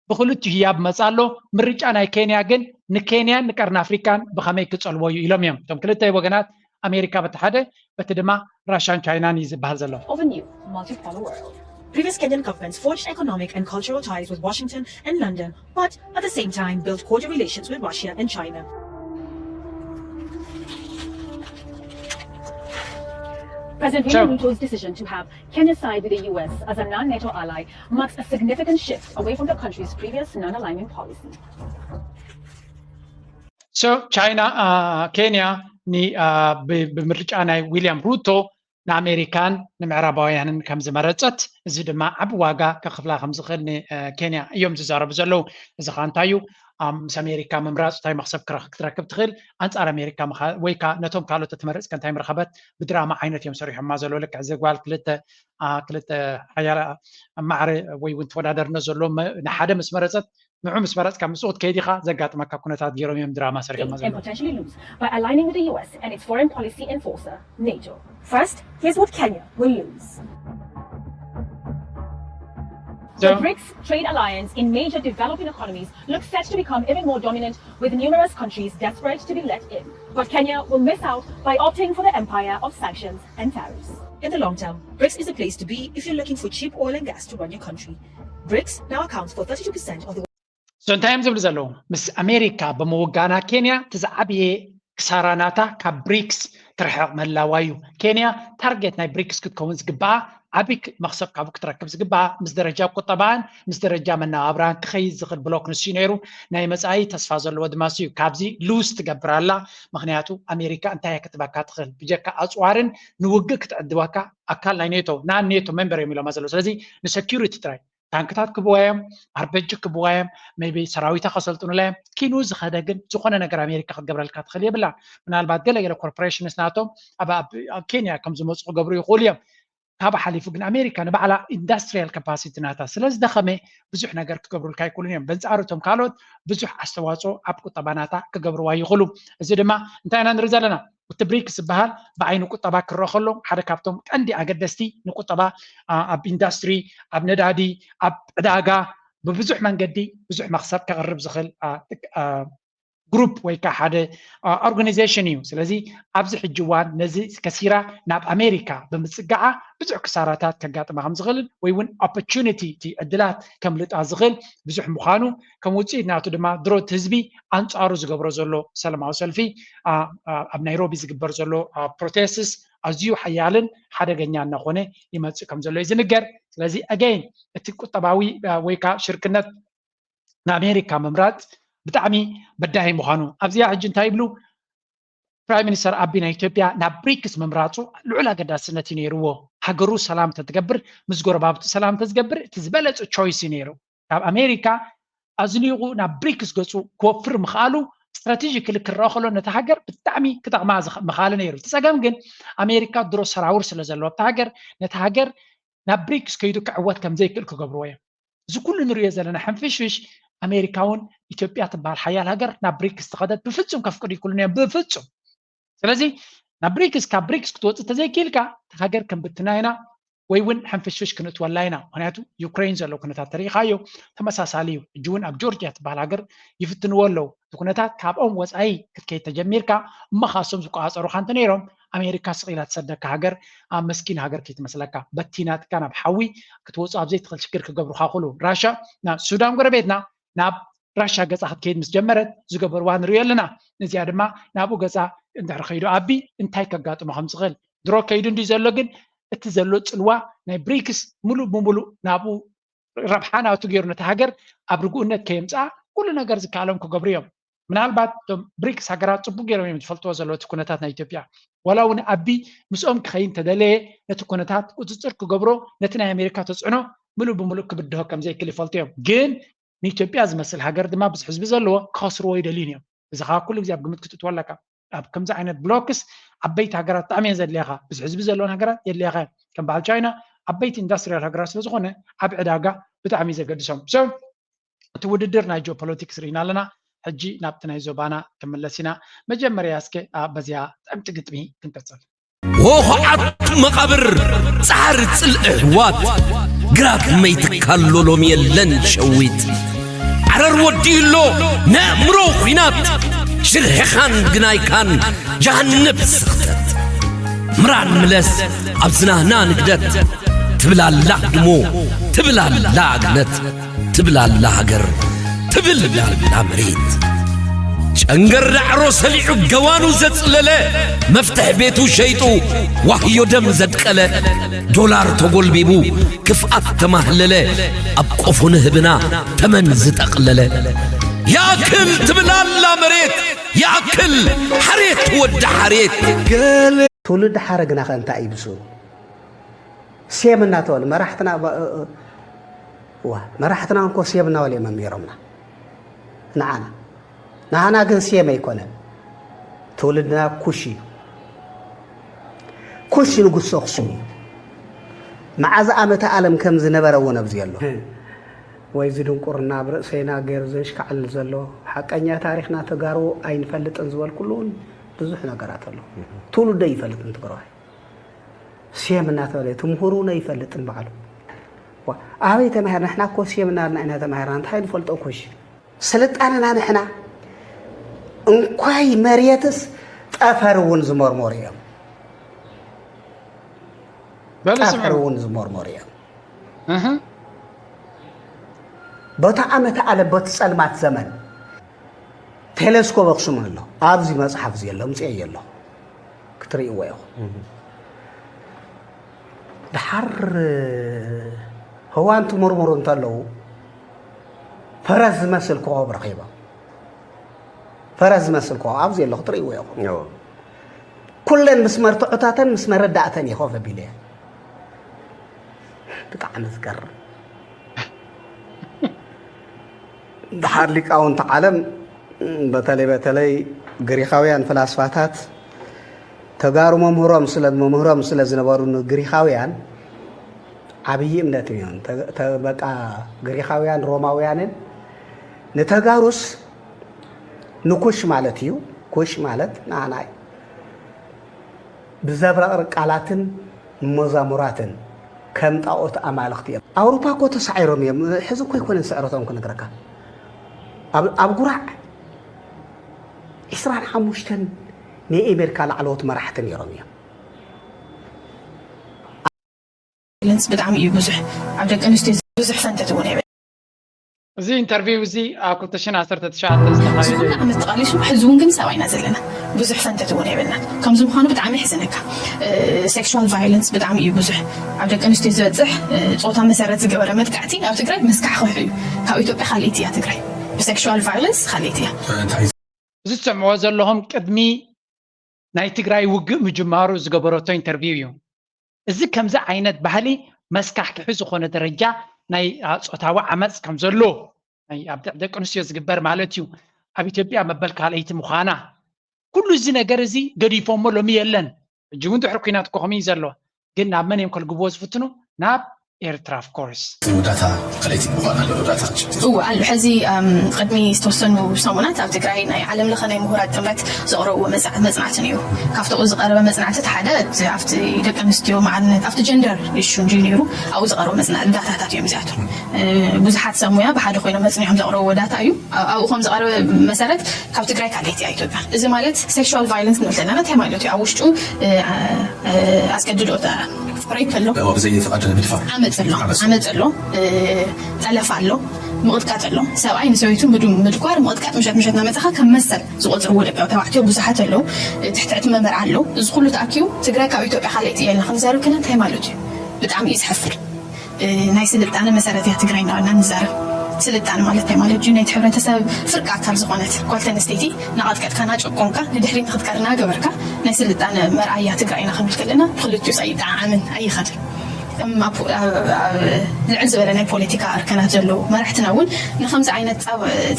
ብክልቱ ህያብ መፃ ኣሎ ምርጫ ናይ ኬንያ ግን ንኬንያን ንቀርኒ ኣፍሪካን ብኸመይ ክፀልዎ እዩ ኢሎም እዮም እቶም ክልተ ወገናት ኣሜሪካ በቲ ሓደ በቲ ድማ ራሽያን ቻይናን እዩ ዝበሃል ዘሎ Of a new multipolar world. Previous Kenyan governments forged economic and cultural ties with Washington and London, but at the same time built cordial relations with Russia and China. President William Ruto's decision to have Kenya side with the US as a non-NATO ally marks a significant shift away from the country's previous non-alignment policy. So China, Kenya ni ብምርጫ ናይ ዊልያም ሩቶ ንኣሜሪካን ንምዕራባውያንን ከም ዝመረፀት እዚ ድማ ዓብ ዋጋ ከኽፍላ ከም ዝኽእል ንኬንያ እዮም ዝዛረቡ ዘለዉ እዚ ኸ እንታይ እዩ ምስ ኣሜሪካ ምምራፅ እንታይ መክሰብ ክትረክብ ትኽእል ኣንጻር ኣሜሪካ ወይ ከዓ ነቶም ካልኦት እትመርፅከ እንታይ ምረኸበት ብድራማ ዓይነት እዮም ሰሪሖማ ዘለዉ ልክዕ ዝጓል ክልተ ሓያል ማዕረ ወይ እውን ተወዳደርነት ዘሎ ንሓደ ምስ መረፀት ንዑ ምስ መረፅካ ምስኡት ከይዲኻ ዘጋጥመካ ኩነታት ገይሮም እዮም ድራማ ሰሪሖማ And potentially lose by aligning with the US and its foreign policy enforcer, NATO. First, here's what Kenya will lose. The BRICS trade alliance in major developing economies looks set to become even more dominant, with numerous countries desperate to be let in. But Kenya will miss out by opting for the empire of sanctions and tariffs. In the long term, BRICS is the place to be if you're looking for cheap oil and gas to run your country. BRICS now accounts for 32% of the So እንታይ እዮም ዝብሉ ዘለዉ ምስ ኣሜሪካ ብምውጋና ኬንያ ትዝዓብየ ክሳራ ናታ ካብ ብሪክስ كرحق ملاوايو كينيا تارجت ناي بريكس كتكون زقبا عبيك مخصب كابو كتركب زقبا مس درجة قطبان مس درجة من نابران كخيز زغل بلوك نسينيرو ناي مساي تصفازل ودماسيو كابزي لوس تقبرالا مخنياتو أمريكا انتهي كتبا كاتخل بجاكا أسوارن نوقك تقدواكا أكال لاي نيتو نان نيتو ممبر يميلو مازلو سلازي نسكيوريتي تراي تانكتات كبوايم أربجة كبوايم ميبي سراويتا خسلتون لهم كينو زخدقن زخونا نقر أمريكا خد قبر الكات خليه بلا من البعد قال يلا كوربوريشن سناتو أبا كينيا كم زموس قبر يقوليا هذا حليف جن أمريكا نبع على industrial capacity ناتا سلاز دخمة بزح نقر كقبر الكاي كلهم بنزعرتهم كالود بزح استواسو أبكو طباناتا كقبر وايقولوا زي ما أنت أنا نرزلنا والتبريك سبهال بعين نقطة كرخلهم حركاتهم عندي أقدستي نقطة أب إندستري أب ندادي أب داغا ببزح من قدي بزح مخسر كغرب زخل جروب ويكا حدا organization يو سلازي أبزح الجوان نزي كثيرة ناب أمريكا بمسقعة بزح كساراتات كقاط ما هم زغل ويون opportunity تي أدلات كملت أزغل بزح مخانو كموتي ناتو دما درو تزبي أنصارو زقبرو زلو سلام سلفي أب نيروبي زقبر زلو protesters أزيو حيالن حدا جنيان نخونه يمسك كم زلو يزنقر سلازي again التكو طباوي ويكا شركة أمريكا ممرات بتعمي بداهي مخانو أبزيا عجن تايبلو برايم مينستر أبينا إثيوبيا نابريكس ممراتو العلا قد سنة نيرو حقرو سلام تتقبر مزقور بابت سلام تتقبر تزبلت تشويس نيرو ناب أمريكا أزنيغو نابريكس قصو كوفر مخالو استراتيجيك اللي كراخلو نتحقر بتعمي كتاق مخال نيرو تساقام جن أمريكا درو سراور سلازلو بتحقر نتحقر نابريكس كيدو كعوات كم زي كلكو قبرويا زو كل نريا زلنا حنفشفش أمريكاون إثيوبيا تبع الحياة الهجر نابريكس تقدر بفتشم كفكر يقولون بفتشم سلازي نابريكس كابريكس كتوت تزي كيلكا تهجر كم بتناينا ويون حنفشفش كنت ولاينا هناتو يوكرين زلو كنت التاريخ هايو تمساساليو جون أب جورجيا تبع الهجر يفتن ولو تكونتات كاب وز أي كي تجميركا ما خاصم سوق أصارو خانتنيرهم أمريكا صغيرة تصدق هاجر مسكين هاجر كي تمسلكا بتينات كان بحوي كتوص أبزيت خل شكر كجبر خاخلو راشا نا السودان قربتنا ناب راشا جزء حد كيد مسجمرت زجبر وان ريالنا نزياد ما نابو جزء ندار خيرو أبي انتهي كجات ما هم صغير درو كيدون دي زلقن اتزلوت الوا ناي بريكس ملو بملو نابو ربحانا وتغيرنا تهاجر أبرقو إنك كيمسا كل نجار زكالهم كجبريهم من هالبعد بريكس هاجرات صبوا جيرهم يتفلتوا زلوت كونتاتنا إثيوبيا ولو إن أبي مسؤوم كخين تدلي نتكونتات وتتصير كجبرو نتنا أمريكا تصعنو ملو بملو كبده كم زي كل فلتيهم جين نيتوبيا زمسل هاجر دما بس حزب زلوا خسروا يدلينيهم إذا خا كل جاب قمت كتتولك أب كم زي عينت بلوكس عبيت هاجرات طعمين زي اللي خا بس حزب زلوا هاجرات يلي خا كم بعد شاينا عبيت إندستريال هاجرات لزغونه أبعد هاجا بتعمي زي قدسهم سو توددرنا جيوبوليتكس رينا لنا حجي نابتنا يزوبانا كملسينا مجمري اسكي بزيا امت قطمي كنت تصل وخعت مقبر صحر صلحوات قراب ميت كالولوم يلن شويت عرر وديلو نامرو خينات شرحخان قناي كان جهنم سختت مران ملس ابزناهنا نقدت تبلا الله دمو تبلا الله قنت تبلا الله قر تبلا الله مريت شنقر عرو سليعو قوانو زتلله مفتح بيتو شيطو وحيو دم زدقله دولار تقول بيبو كفأت تمهلله أبقفو نهبنا تمن زتقلله يا كل تبلا الله مريت يا كل حريت ود حريت تولد حرقنا خانتا ايبسو سيمنا تول مرحتنا انكو سيمنا ولي مميرمنا نعنا نحنا كن سيما يكون تولدنا كوشي نقص أخصومي مع زعامة عالم كم زنبرا ونبزي الله ويزيدون قرنا برأسينا غير زيش كعل زلو حق أنيا تاريخنا تقارو أين فلت أنزوال كلون بزوحنا قرات الله تولد يفلت انتقروه سيما تولي تمهرونا يفلت انبعلو أهوي تمهر نحنا كو سيما نحنا تمهران تحين فلت أكوش سلت أنا نحنا እንኳይ መሬትስ ጠፈርውን ዝመርመሪያ ጠፈርውን ዝመርመሪያ በታ ዓመት ዓለበት ጸልማት ዘመን ቴሌስኮፕ አክሱም አለ ኣብዚ መጽሐፍ ዘየለም ጽየ የለ ክትርእይዎ ኢኹም ድሓር ህዋን ትምርምሩ እንተለዉ ፈረስ ዝመስል ኮኸብ ረኺቦም ፈረስ ዝመስል ኮኸብ ኣብዚ ኣለኹ ትርእይዎ ኢኹም ኩለን ምስ መርትዖታተን ምስ መረዳእተን ይኸፍ ኣቢለ እየ ብጣዕሚ ዝገርም ድሓር ሊቃውንቲ ዓለም በተለይ ግሪኻውያን ፈላስፋታት ተጋሩ መምህሮም ስለ ዝነበሩ ግሪኻውያን ዓብይ እምነት እዮም በቃ ግሪኻውያን ሮማውያንን ንተጋሩስ ንኩሽ ማለት እዩ ኩሽ ማለት ናናይ ብዘብረቕርቕ ቃላትን መዛሙራትን ከም ጣዖት ኣማልኽቲ እዮም ኣውሮፓ እኮ ተሳዒሮም እዮም ሕዚ እኮ ይኮነን ስዕረቶም ክነግረካ ኣብ ጉራዕ 25 ናይ ኣሜሪካ ላዕለዎት መራሕቲ ነይሮም እዮም ብጣዕሚ እዩ ብዙሕ ኣብ ደቂ ኣንስትዮ ብዙሕ ፈንተት እውን የብል እዚ ኢንተርቪው እዚ ኣብ 2019 ዝተኻየደ ዓመት ተቃሊሱ ሕዚ እውን ግን ሰባይና ዘለና ብዙሕ ፈንተት እውን የብልና ከምዚ ምዃኑ ብጣዕሚ ይሕዝነካ ሴክሹዋል ቫይለንስ ብጣዕሚ እዩ ብዙሕ ኣብ ደቂ ኣንስትዮ ዝበፅሕ ፆታ መሰረት ዝገበረ መጥቃዕቲ ኣብ ትግራይ መስካዕ ክውሕ እዩ ካብ ኢትዮጵያ ካልእቲ እያ ትግራይ ብሴክሹዋል ቫይለንስ ካልእቲ እያ እዚ ትሰምዕዎ ዘለኹም ቅድሚ ናይ ትግራይ ውግእ ምጅማሩ ዝገበረቶ ኢንተርቪው እዩ እዚ ከምዚ ዓይነት ባህሊ መስካሕ ክሒ ዝኾነ ደረጃ ናይ ፆታዊ ዓመፅ ከም ዘሎ ኣብ ደቂ ኣንስትዮ ዝግበር ማለት እዩ ኣብ ኢትዮጵያ መበል ካልአይቲ ምዃና ኩሉ እዚ ነገር እዚ ገዲፎሞ ሎሚ የለን እጂ እውን ድሕሪ ኩናት ኮኸም እዩ ዘሎ ግን ናብ መን እዮም ከልግብዎ ዝፍትኑ ናብ ኤርትራ ኦፍ ኮርስ ዳታ ካልአይቲ ምዃና ኣሎ ዳታ ኣሎ ሕዚ ቅድሚ ዝተወሰኑ ሰሙናት ኣብ ትግራይ ናይ ዓለም ለኸ ናይ ምሁራት ጥምረት ዘቕረብዎ መፅናዕቲ ነይሩ ካብቲ ዝቐረበ መፅናዕትት ሓደ ኣብቲ ደቂ ኣንስትዮ ማዕርነት ኣብቲ ጀንደር ኢሹ እንጂ ነይሩ ኣብኡ ዝቐረበ ዳታታት እዮም እዚኣቶም ብዙሓት ሰብ ሞያ ብሓደ ኮይኖም መፅኒሖም ዘቕረብዎ ዳታ እዩ ኣብኡ ከም ዝቐረበ መሰረት ካብ ትግራይ ካልአይቲ እያ ኢትዮጵያ እዚ ማለት ሴክሹዋል ቫይለንስ ንብል ዘለና እንታይ ማለት እዩ ኣብ ውሽጡ ኣስገድዶ ሬፕ ኣሎ ብዘይተቐደደ ምድፋር ዓመፅ ኣሎ ጠለፋ ኣሎ ምቕጥቃጥ ኣሎ ሰብኣይ ንሰበይቱ ምድጓር ምቕጥቃጥ ምሸት ናመፅኻ ከም መሰል ዝቆፅርዎ ደቂ ተባዕትዮ ብዙሓት ኣለው ትሕትዕቲ መመር ኣለው እዚ ኩሉ ተኣኪቡ ትግራይ ካብ ኢትዮጵያ ካልአይቲ እያ ኢልና ክንዛረብ ከለና እንታይ ማለት እዩ ብጣዕሚ እዩ ዝሕፍር ናይ ስልጣነ መሰረት እያ ትግራይ እናበልና ንዛረብ ስልጣነ ማለት እንታይ ማለት እዩ ናይቲ ሕብረተሰብ ፍርቂ ኣካል ዝኾነት ጓል ኣንስተይቲ ናቐጥቀጥካ ናጨቆንካ ንድሕሪ ንክትቀር እናገበርካ ናይ ስልጣነ መርኣያ ትግራይ ኢና ክንብል ከለና ብክልቲኡ ኣይጠዓምን ኣይኸድን ልዕል ዝበለ ናይ ፖለቲካ እርከናት ዘለዉ መራሕትና እውን ንከምዚ ዓይነት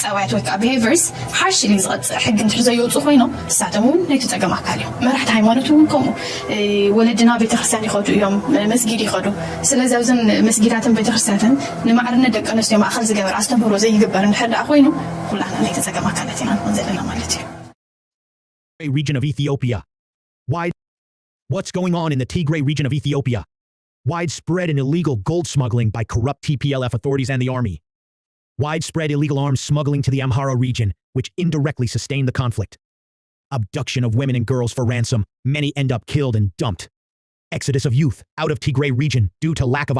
ፀባያት ወይ ከዓ ቢሄቨርስ ሓርሽሊ ዝቐፅዕ ሕጊ እንድሕር ዘየውፅኡ ኮይኖም ንሳቶም እውን ናይቲ ፀገም ኣካል እዮም መራሕቲ ሃይማኖት እውን ከምኡ ወለድና ቤተክርስትያን ይኸዱ እዮም መስጊድ ይኸዱ ስለዚ ኣብዘን መስጊዳትን ቤተክርስትያትን ንማዕርነት ደቂ ኣንስትዮ ማእኸል ዝገበር ኣስተምህሮ ዘይግበር እንድሕር ደኣ ኮይኑ ኩላና ናይቲ ፀገም ኣካላት ኢና ንኾን ዘለና ማለት እዩ region of Ethiopia. What's going on in the Tigray region of Ethiopia? Widespread and illegal gold smuggling by corrupt TPLF authorities and the army. Widespread illegal arms smuggling to the Amhara region, which indirectly sustain the conflict. Abduction of women and girls for ransom. Many end up killed and dumped. Exodus of youth out of Tigray region due to lack of...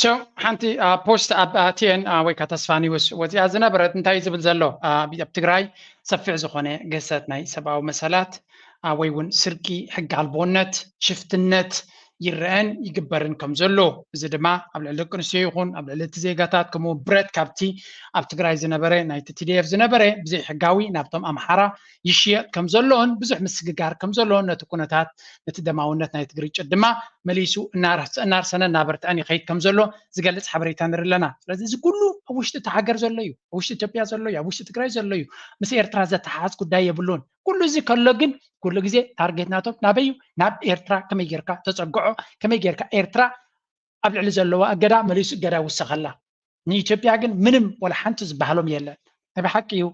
So, ሓንቲ ፖስት ኣብ ቲኤን ወይ ከዓ ተስፋ ኒውስ ወፂኣ ዝነበረት እንታይ ዝብል ዘሎ ኣብ ትግራይ ሰፊሕ ዝኾነ ገሰት ናይ ሰብኣዊ መሰላት ወይ እውን ስርቂ ሕጊ ኣልቦነት ሽፍትነት ይርአን ይግበርን ከም ዘሎ እዚ ድማ ኣብ ልዕሊ ደቂ ኣንስትዮ ይኹን ኣብ ልዕሊ እቲ ዜጋታት ከምኡ ብረት ካብቲ ኣብ ትግራይ ዝነበረ ናይቲ ቲዲኤፍ ዝነበረ ብዘይ ሕጋዊ ናብቶም ኣምሓራ ይሽየጥ ከም ዘሎን ብዙሕ ምስግጋር ከም ዘሎን ነቲ ኩነታት ነቲ ደማውነት ናይ ትግርጭት ድማ መሊሱ እናርሰነ እናበርትዐን ይኸይድ ከም ዘሎ ዝገልፅ ሓበሬታ ንርኢ ኣለና ስለዚ እዚ ኩሉ ኣብ ውሽጢ እቲ ሃገር ዘሎ እዩ ኣብ ውሽጢ ኢትዮጵያ ዘሎ እዩ ኣብ ውሽጢ ትግራይ ዘሎ እዩ ምስ ኤርትራ ዘተሓሓዝ ጉዳይ የብሉን ኩሉ እዚ ከሎ ግን ኩሉ ግዜ ታርጌት ናቶም ናበዩ ናብ ኤርትራ ከመይ ጌርካ ተፀግዖ ከመይ ጌርካ ኤርትራ ኣብ ልዕሊ ዘለዋ እገዳ መሊሱ እገዳ ይውሰኸላ ንኢትዮጵያ ግን ምንም ወላ ሓንቲ ዝበሃሎም የለን ናይ ብሓቂ እዩ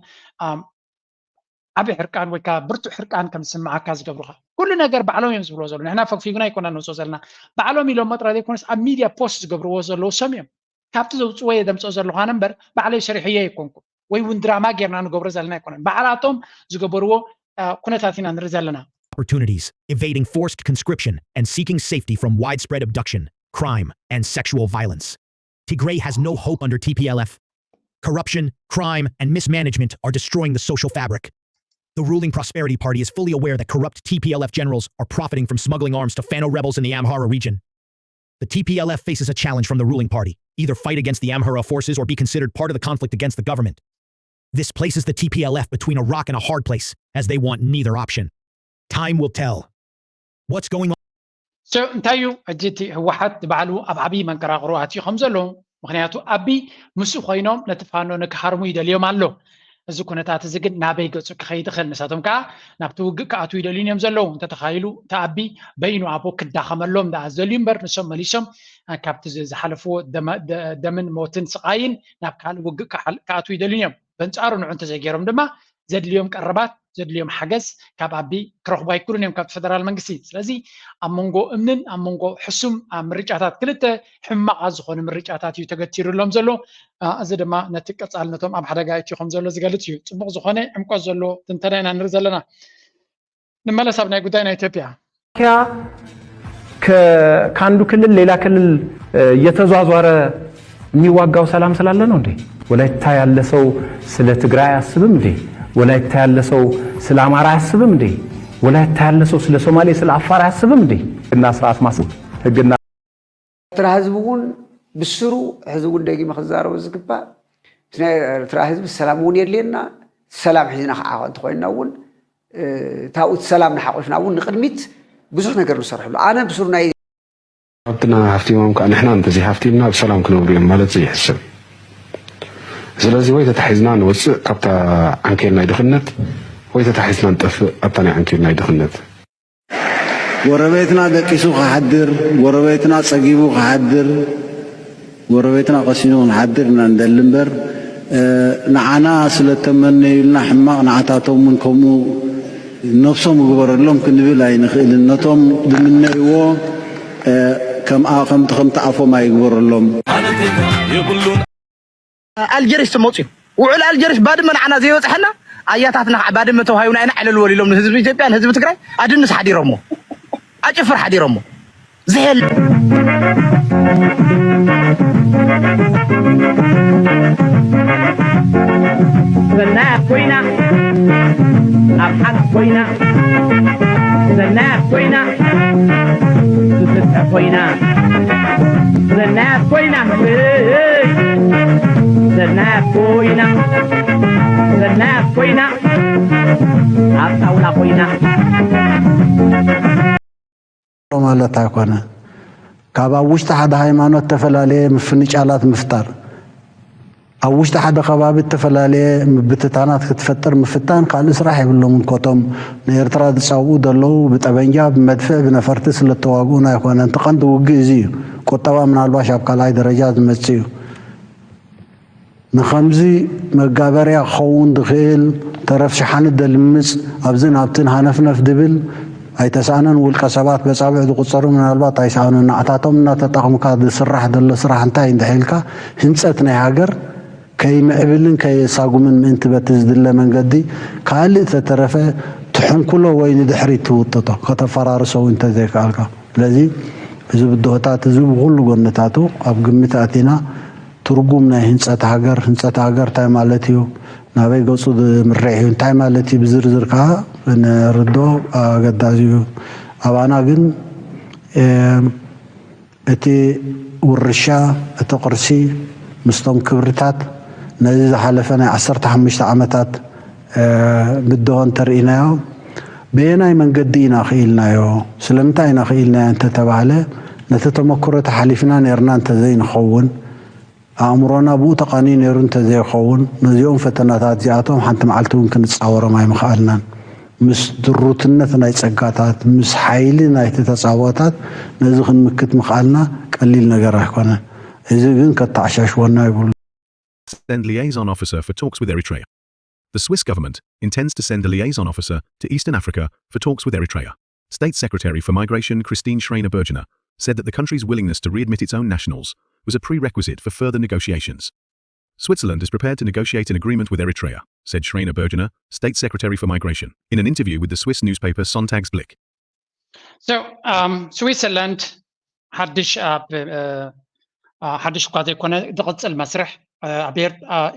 ዓብይ ሕርቃን ወይ ከዓ ብርቱዕ ሕርቃን ከም ዝስምዓካ ዝገብሩኻ ኩሉ ነገር ባዕሎም እዮም ዝብልዎ ዘሎ ንሕና ፈግፊጉና ይኮና ንውፅኦ ዘለና ባዕሎም ኢሎም መጥራ ዘይኮነስ ኣብ ሚድያ ፖስት ዝገብርዎ ዘለዉ ሰብ እዮም ካብቲ ዘውፅዎ የደምፅኦ ዘለኹ ኣነ እምበር ባዕለይ ሰሪሕየ ኣይኮንኩ ወይ እውን ድራማ ጌርና ንገብሮ ዘለና ኣይኮነን ባዕላቶም ዝገበርዎ ኩነታት ኢና ንርኢ ዘለና opportunities, evading forced conscription, and seeking safety from widespread abduction, crime, and sexual violence. Tigray has no hope under TPLF. Corruption, crime, and mismanagement are destroying the social fabric. The ruling Prosperity Party is fully aware that corrupt TPLF generals are profiting from smuggling arms to Fano rebels in the Amhara region. The TPLF faces a challenge from the ruling party, either fight against the Amhara forces or be considered part of the conflict against the government. This places the TPLF between a rock and a hard place, as they want neither option. Time will tell. What's going on? So እንታዩ እጅቲ ህወሓት ባዕሉ ኣብ ዓብዪ መንቀራቕሮ ኣትዮም ዘሎ ምክንያቱ ኣቢ ምስኡ ኮይኖም ነቲ ፋኖ ንክሓርሙ ይደልዮም ኣሎ እዚ ኩነታት እዚ ግን ናበይ ገፁ ክኸይድ ይኽእል ንሳቶም ከዓ ናብቲ ውግእ ክኣትዉ ይደልዩን እዮም ዘለዉ እንተተኻይሉ እቲ ኣቢ በይኑ ኣብኡ ክዳኸመሎም ዳ ዘልዩ እምበር ንሶም መሊሶም ካብቲ ዝሓለፍዎ ደምን ሞትን ስቃይን ናብ ካልእ ውግእ ክኣትዉ ይደልዩን እዮም በንጻሩ ንዑ እንተዘይገይሮም ድማ ዘድልዮም ቀረባት ዘድልዮም ሓገዝ ካብ ኣቢ ክረኽቡ ኣይክእሉን እዮም ካብ ፌደራል መንግስቲ ስለዚ ኣብ መንጎ እምንን ኣብ መንጎ ሕሱም ኣብ ምርጫታት ክልተ ሕማቓት ዝኾኑ ምርጫታት እዩ ተገቲሩሎም ዘሎ እዚ ድማ ነቲ ቀፃልነቶም ኣብ ሓደጋ እትይኹም ዘሎ ዝገልፅ እዩ ፅቡቕ ዝኾነ ዕምቆት ዘሎ ትንተና ኢና ንርኢ ዘለና ንመለስ ኣብ ናይ ጉዳይ ናይ ኢትዮጵያ ከአንዱ ክልል ሌላ ክልል እየተዟዟረ የሚዋጋው ሰላም ስላለ ነው እንዴ ወላይታ ያለ ሰው ስለ ትግራይ አያስብም እንዴ ወላይታ ያለ ሰው ስለ አማራ አያስብም እንዴ ወላይታ ያለ ሰው ስለ ሶማሌ ስለ አፋር አያስብም እንዴ እና ስርዓት ማስብ ህግና ኤርትራ ህዝቡን ብስሩ ህዝቡን ደጊ መخዛረው ዝግባ ኤርትራ ህዝብ ሰላሙን የለና ሰላም ሒዝና ከዓወት ኮይናውን ታውት ሰላም ንሓቆሽናውን ንቅድሚት ብዙሕ ነገር ንሰርሕሉ ኣነ ብስሩ ናይ ኣብትና ሃፍቲሞም ከዓ ንሕና እንተዘይ ሃፍቲምና ብሰላም ክነብሩ እዮም ማለት ዘይሕስብ ስለዚ ወይ ተታሒዝና ንወፅእ ካብታ ዓንኬል ናይ ድኽነት ወይ ተታሒዝና ንጠፍእ ኣብታ ናይ ዓንኬል ናይ ድኽነት ጎረቤትና ደቂሱ ክሓድር ጎረቤትና ፀጊቡ ክሓድር ጎረቤትና ቀሲኑ ክሓድር ኢና እንደሊ እምበር ንዓና ስለተመነዩልና ሕማቕ ንዓታቶምን ከምኡ ነብሶም ግበረሎም ክንብል ኣይንኽእልን ነቶም ዝምነይዎ ከምቲ ኣፎም ኣይግበረሎም አልጀሪስ ተሞጽዩ ውዕል አልጀሪስ ባድመ ንዓና ዘይበፅሐና ኣያታትና ባድመ ተዋሂብና ኢና ዕለልዎ ኢሎም ንህዝቢ ኢትዮጵያ ንህዝቢ ትግራይ ኣድንስ ሓዲሮሞ ኣጭፍር ሓዲሮሞ ዝሄል ዘናያ ኮይና ኣብ ሓቅ ኮይና ዘናያ ኮይና ዝፍትሕ ኮይና ዘናያ ኮይና ዘናያ ኮይና ዘናያ ኮይና ኣብ ጣውላ ኮይና ማለት ኣይኮነ ካብ ኣብ ውሽጢ ሓደ ሃይማኖት ተፈላለየ ምፍንጫላት ምፍጣር ኣብ ውሽጢ ሓደ ከባቢ ተፈላለየ ምብትታናት ክትፈጥር ምፍታን ካልእ ስራሕ የብሎምን ኮቶም ንኤርትራ ዝፀውኡ ዘለዉ ብጠበንጃ ብመድፍዕ ብነፈርቲ ስለተዋግኡን ኣይኮነን እቲ ቀንዲ ውግእ እዚ እዩ ቁጠባ ምናልባሽ ኣብ ካልኣይ ደረጃ ዝመፅእ እዩ ንኸምዚ መጋበርያ ክኸውን ዝኽእል ተረፍ ሸሓነ ደልምፅ ኣብዚ ናብትን ሃነፍነፍ ድብል ኣይተሰኣነን ውልቀ ሰባት በፃብዕ ዝቁፀሩ ምናልባት ኣይሰኣኑን ናዕታቶም እናተጠቕምካ ዝስራሕ ዘሎ ስራሕ እንታይ እንድሒልካ ህንፀት ናይ ሃገር ከይምዕብልን ከየሳጉምን ምእንቲ በቲ ዝድለ መንገዲ ካልእ ተተረፈ ትሕንኩሎ ወይ ንድሕሪት ትውጥጦ ከተፈራርሶ እንተዘይከኣልካ ስለዚ እዚ ብድሆታት እዚ ብኩሉ ጎነታቱ ኣብ ግምት ኣቲና ትርጉም ናይ ህንፀት ሃገር እንታይ ማለት እዩ ናበይ ገፁ ዝምርሕ እዩ እንታይ ማለት እዩ ብዝርዝር ከዓ ንርድኦ ኣገዳሲ እዩ ኣባና ግን እቲ ውርሻ እቲ ቅርሲ ምስቶም ክብርታት ነዚ ዝሓለፈ ናይ 15 ዓመታት ብድሆ እንተርኢናዮ ብየናይ መንገዲ ኢና ክኢልናዮ ስለምንታይ ኢና ክኢልናዮ እንተተባሃለ ነቲ ተመክሮ ተሓሊፍና ነርና እንተዘይንኸውን ኣእምሮና ብኡ ተቃኒዩ ነይሩ እንተዘይኸውን ነዚኦም ፈተናታት እዚኣቶም ሓንቲ መዓልቲ እውን ክንፃወሮም ኣይምኽኣልናን ምስ ድሩትነት ናይ ፀጋታት ምስ ሓይሊ ናይቲ ተፃወታት ነዚ ክንምክት ምኽኣልና ቀሊል ነገር ኣይኮነን እዚ ግን ከተዓሻሽወና ይብሉ Send liaison officer for talks with Eritrea. The Swiss government intends to send a liaison officer to Eastern Africa for talks with Eritrea. State Secretary for Migration Christine Schreiner-Bergener said that the country's willingness to readmit its own nationals was a prerequisite for further negotiations. Switzerland is prepared to negotiate an agreement with Eritrea, said Schreiner-Bergener, State Secretary for Migration, in an interview with the Swiss newspaper Sonntagsblick. So, Switzerland ሓድሽ እኳ ዘይኮነ ዝቕፅል መስርሕ ኣብ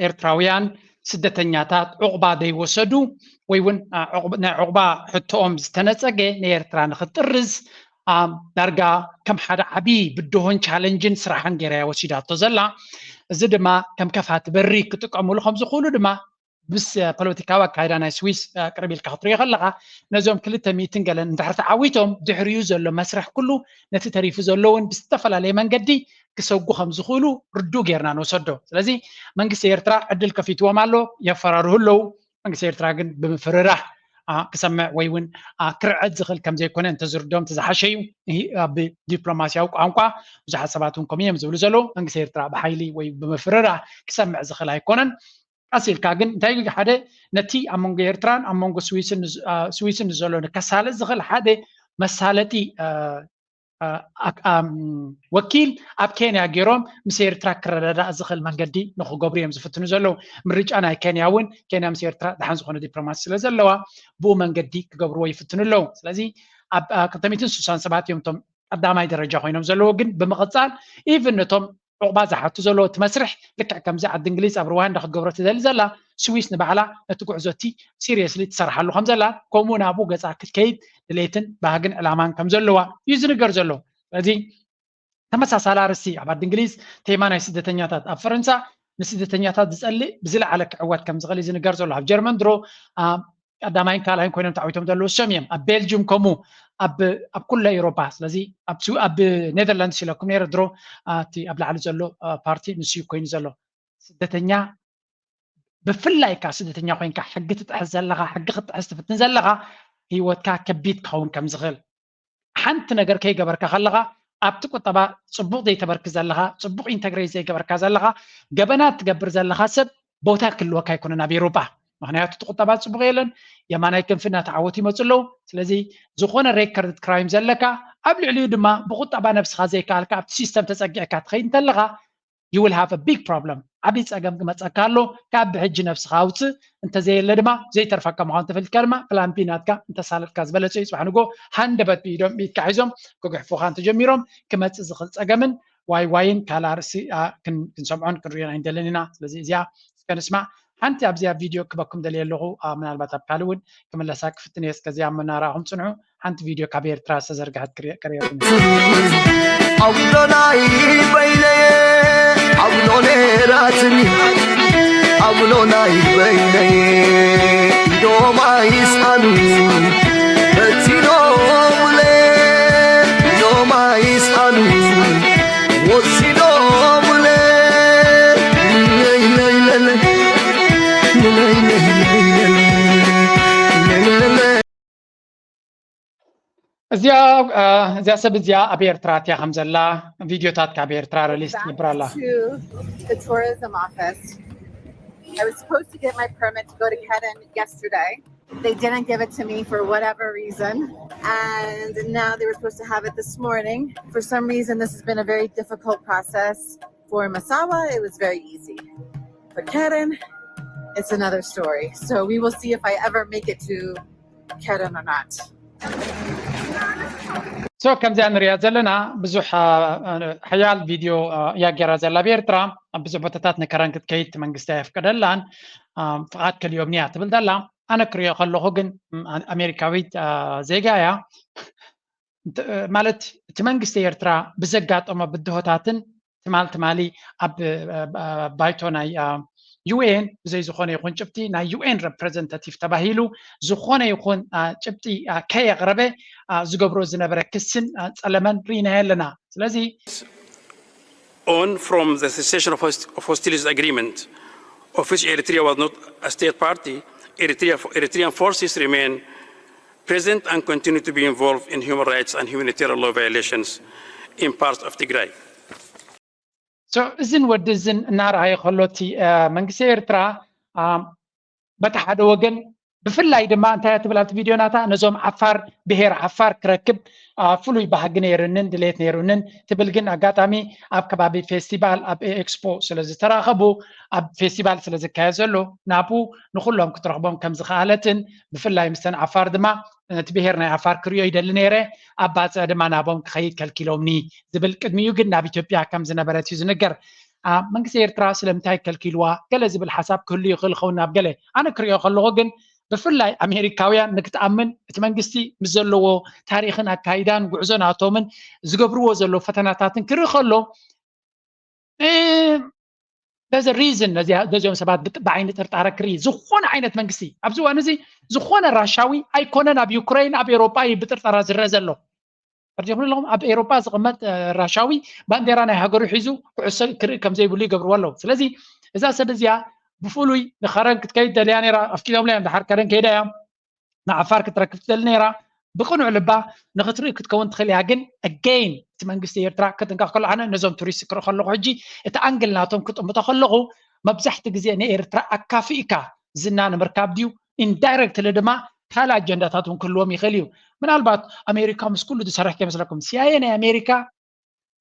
ኤርትራውያን ስደተኛታት ዕቑባ ዘይወሰዱ ወይ እውን ናይ ዕቑባ ሕቶኦም ዝተነፀገ ንኤርትራ ንኽጥርዝ ዳርጋ ከም ሓደ ዓብዪ ብድሆን ቻለንጅን ስራሕን ጌራ ወሲዳቶ ዘላ እዚ ድማ ከም ከፋት በሪ ክጥቀምሉ ከም ዝኽእሉ ድማ ብስ ፖለቲካዊ ኣካይዳ ናይ ስዊስ ቅርብ ኢልካ ክትሪኦ ከለካ ነዞም 200 ገለን እንድሕር ተዓዊቶም ድሕሪኡ ዘሎ መስርሕ ኩሉ ነቲ ተሪፉ ዘሎ እውን ብዝተፈላለየ መንገዲ ክሰጉ ከም ዝኽእሉ ርዱእ ጌርና ንወሰዶ ስለዚ መንግስቲ ኤርትራ ዕድል ከፊትዎም ኣሎ የፈራርሁ ኣለዉ መንግስቲ ኤርትራ ግን ብምፍርራሕ ክሰምዕ ወይ እውን ክርዕድ ዝኽእል ከም ዘይኮነ እንተዝርዶም ተዝሓሸ እዩ ብዲፕሎማስያዊ ቋንቋ ብዙሓት ሰባት እውን ከምኡ እዮም ዝብሉ ዘለዉ መንግስቲ ኤርትራ ብሓይሊ ወይ ብምፍርራሕ ክሰምዕ ዝኽእል ኣይኮነን ኣሲልካ ግን እንታይ ሓደ ነቲ ኣብ መንጎ ኤርትራን ኣብ መንጎ ስዊስን ዘሎ ከሳልጥ ዝኽእል ሓደ መሳለጢ ወኪል ኣብ ኬንያ ገይሮም ምስ ኤርትራ ክረዳዳእ ዝኽእል መንገዲ ንክገብሩ እዮም ዝፍትኑ ዘለዉ ምርጫ ናይ ኬንያ እውን ኬንያ ምስ ኤርትራ ድሓን ዝኾነ ዲፕሎማሲ ስለ ዘለዋ ብኡ መንገዲ ክገብርዎ ይፍትኑ ኣለዉ ስለዚ ኣብ 267 እዮም እቶም ቀዳማይ ደረጃ ኮይኖም ዘለዉ ግን ብምቕፃል ኢቭን ነቶም ዕቑባ ዝሓቱ ዘለዎ እቲ መስርሕ ልክዕ ከምዚ ዓዲ እንግሊዝ ኣብ ሩዋንዳ ክገብሮ ትደሊ ዘላ ስዊስ ንባዕላ ነቲ ጉዕዞቲ ሲሪየስሊ ትሰርሓሉ ከም ዘላ ከምኡ ናብኡ ገፃ ክትከይድ ድሌትን ባህግን ዕላማን ከም ዘለዋ እዩ ዝንገር ዘሎ ስለዚ ተመሳሳሊ ኣርስቲ ኣብ ዓዲ እንግሊዝ ቴማ ናይ ስደተኛታት ኣብ ፈረንሳ ንስደተኛታት ዝፀልእ ብዝለዓለ ክዕወት ከም ዝኽእል እዩ ዝንገር ዘሎ ኣብ ጀርመን ድሮ ቀዳማይን ካልኣይን ኮይኖም ተዓዊቶም ዘለዉ ሰም እዮም ኣብ ቤልጅየም ከምኡ ኣብ ኩሉ ኤውሮፓ ስለዚ ኣብ ኔዘርላንድስ ኢለኩም ነይረ ድሮ እቲ ኣብ ላዕሊ ዘሎ ፓርቲ ንስዩ ኮይኑ ዘሎ ስደተኛ ብፍላይ ካ ስደተኛ ኮይንካ ሕጊ ትጥሕስ ዘለካ ሕጊ ክትጥሕስ ትፍትን ዘለካ ሂወትካ ከቢድ ክኸውን ከም ዝኽእል ሓንቲ ነገር ከይገበርካ ከለካ ኣብቲ ቁጠባ ፅቡቕ ዘይተበርክ ዘለካ ፅቡቕ ኢንተግሬት ዘይገበርካ ዘለካ ገበና ትገብር ዘለካ ሰብ ቦታ ክህልወካ ኣይኮነን ኣብ ኤውሮፓ ምክንያቱ እቲ ቁጠባ ፅቡቕ የለን የማናይ ክንፊ እናተዓወቱ ይመፁ ኣለዉ ስለዚ ዝኾነ ሬከርድ ክራይም ዘለካ ኣብ ልዕሊኡ ድማ ብቁጠባ ነብስካ ዘይከኣልካ ኣብቲ ሲስተም ተፀጊዕካ ትኸይድ እንተለካ you will have a big problem ዓብዪ ፀገም ክመፀካ ኣሎ ካብ ብሕጂ ነብስካ ኣውፅእ እንተዘየለ ድማ ዘይተርፈካ ምዃኑ ተፈልጥካ ድማ ፕላን ቢ ናትካ እንተሳለጥካ ዝበለፀ እዩ ፅባሕ ንጎ ሃንደበት ብኢድካ ሒዞም ክጉሕፉካ እንተጀሚሮም ክመፅእ ዝኽእል ፀገምን ዋይ ዋይን ካልእ ኣርእሲ ክንሰምዖን ክንሪኦን ኣይንደለን ኢና ስለዚ እዚኣ እስከንስማዕ ሓንቲ ኣብዚኣ ቪድዮ ክበኩም ደልየ ኣለኹ ምናልባት ኣብ ካልእ እውን ክምለሳ ክፍትን እየ እስከዚኣ መናራእኹም ፅንዑ ሓንቲ ቪድዮ ካብ ኤርትራ ዝተዘርግሐት ክሪአኩም አውሎናይ በይነየ አውሎኔ ራትኒ አውሎናይ በይነየ ዶማ ይስአሉ በቲኖ ሙሌ ዶማ ይስአሉ ወሲዶ ሙሌ እዚኣ ሰብ እዚኣ ኣብ ኤርትራ እትያ ከም ዘላ ቪድዮታት ካብ ኤርትራ ሪሊዝ ትግብር ኣላ The tourism office. I was supposed to get my permit to go to Kedan yesterday. They didn't give it to me for whatever reason. And now they were supposed to have it this morning. For some reason, this has been a very difficult process. For Massawa, it was very easy. For Kedan, it's another story. So we will see if I ever make it to Kedan or not. So ከምዚኣ ንሪኣ ዘለና ብዙሕ ሓያል ቪድዮ እያ ገይራ ዘላ ብኤርትራ ኣብ ብዙሕ ቦታታት ንከረን ክትከይድ መንግስቲ ኣይፍቀደላን ፍቓድ ከልዮም እያ ትብል ዘላ ኣነ ክሪኦ ከለኹ ግን ኣሜሪካዊት ዜጋ እያ ማለት እቲ መንግስቲ ኤርትራ ብዘጋጠሞ ብድሆታትን ትማል ትማሊ ኣብ ባይቶ ናይ ዩኤን ብዘይ ዝኾነ ይኹን ጭብጢ ናይ ዩኤን ሬፕሬዘንታቲቭ ተባሂሉ ዝኾነ ይኹን ጭብጢ ከየቕረበ ዝገብሮ ዝነበረ ክስን ፀለመን ርኢና ኣለና ስለዚ on from the cessation of hostilities agreement of which Eritrea was not a state party, Eritrean forces remain present and continue to be involved in human rights and humanitarian law violations in parts of Tigray. So እዝን ወዲ እዝን እናርኣየ ከሎቲ መንግስቲ ኤርትራ በቲ ሓደ ወገን ብፍላይ ድማ እንታይ ትብል ኣብቲ ቪድዮ ናታ ነዞም ዓፋር ብሄር ዓፋር ክረክብ ፍሉይ ባህጊ ነይሩንን ድሌት ነይሩንን ትብል ግን ኣጋጣሚ ኣብ ከባቢ ፌስቲቫል ኣብ ኤክስፖ ስለ ዝተራኸቡ ኣብ ፌስቲቫል ስለ ዝካየድ ዘሎ ናብኡ ንኩሎም ክትረኽቦም ከም ዝኸኣለትን ብፍላይ ምስተን ዓፋር ድማ ነቲ ብሄር ናይ ዓፋር ክሪኦ ይደሊ ነይረ ኣብ ባፅዕ ድማ ናቦም ክኸይድ ከልኪሎምኒ ዝብል ቅድሚኡ ግን ናብ ኢትዮጵያ ከም ዝነበረት እዩ ዝንገር መንግስቲ ኤርትራ ስለምንታይ ከልኪልዋ ገለ ዝብል ሓሳብ ክህሉ ይኽእል ይኸውን ናብ ገለ ኣነ ክሪኦ ከለኹ ግን ብፍላይ ኣሜሪካውያን ንክትኣምን እቲ መንግስቲ ምስ ዘለዎ ታሪክን ኣካይዳን ጉዕዞን ኣቶምን ዝገብርዎ ዘሎ ፈተናታትን ክርኢ ከሎ there's a reason ነዚኦም ሰባት ብዓይኒ ጥርጣረ ክርኢ ዝኾነ ዓይነት መንግስቲ ኣብዚ እዋን እዚ ዝኾነ ራሻዊ ኣይኮነን ኣብ ዩክሬን ኣብ ኤሮጳ ብጥርጣራ ዝረአ ዘሎ ፈርጀምለኹም ኣብ ኤሮጳ ዝቕመጥ ራሻዊ ባንዴራ ናይ ሃገሩ ሒዙ ኩዕሶ ክርኢ ከም ዘይብሉ ይገብርዎ ኣለዉ ስለዚ እዛ ሰብ እዚኣ ብፍሉይ ንኸረን ክትከይድ ደልያ ነይራ ኣፍኪዶም ለያ ድሓር ከረን ከይዳ እያ ንዓፋር ክትረክብ ትደሊ ነይራ ብቕኑዕ ልባ ንኽትርኢ ክትከውን ትኽእል እያ ግን ኣገይን እቲ መንግስቲ ኤርትራ ክጥንቀቕ ከሎ ኣነ ነዞም ቱሪስት ክርኢ ከለኹ ሕጂ እቲ ኣንግል ናቶም ክጥምቶ ከለኹ መብዛሕቲ ግዜ ንኤርትራ ኣካፊእካ ዝና ንምርካብ ድዩ ኢንዳይረክትሊ ድማ ካልእ ኣጀንዳታት እውን ክህልዎም ይኽእል እዩ ምናልባት ኣሜሪካ ምስ ኩሉ ዝሰርሕ ከይመስለኩም ሲአይኤ ናይ ኣሜሪካ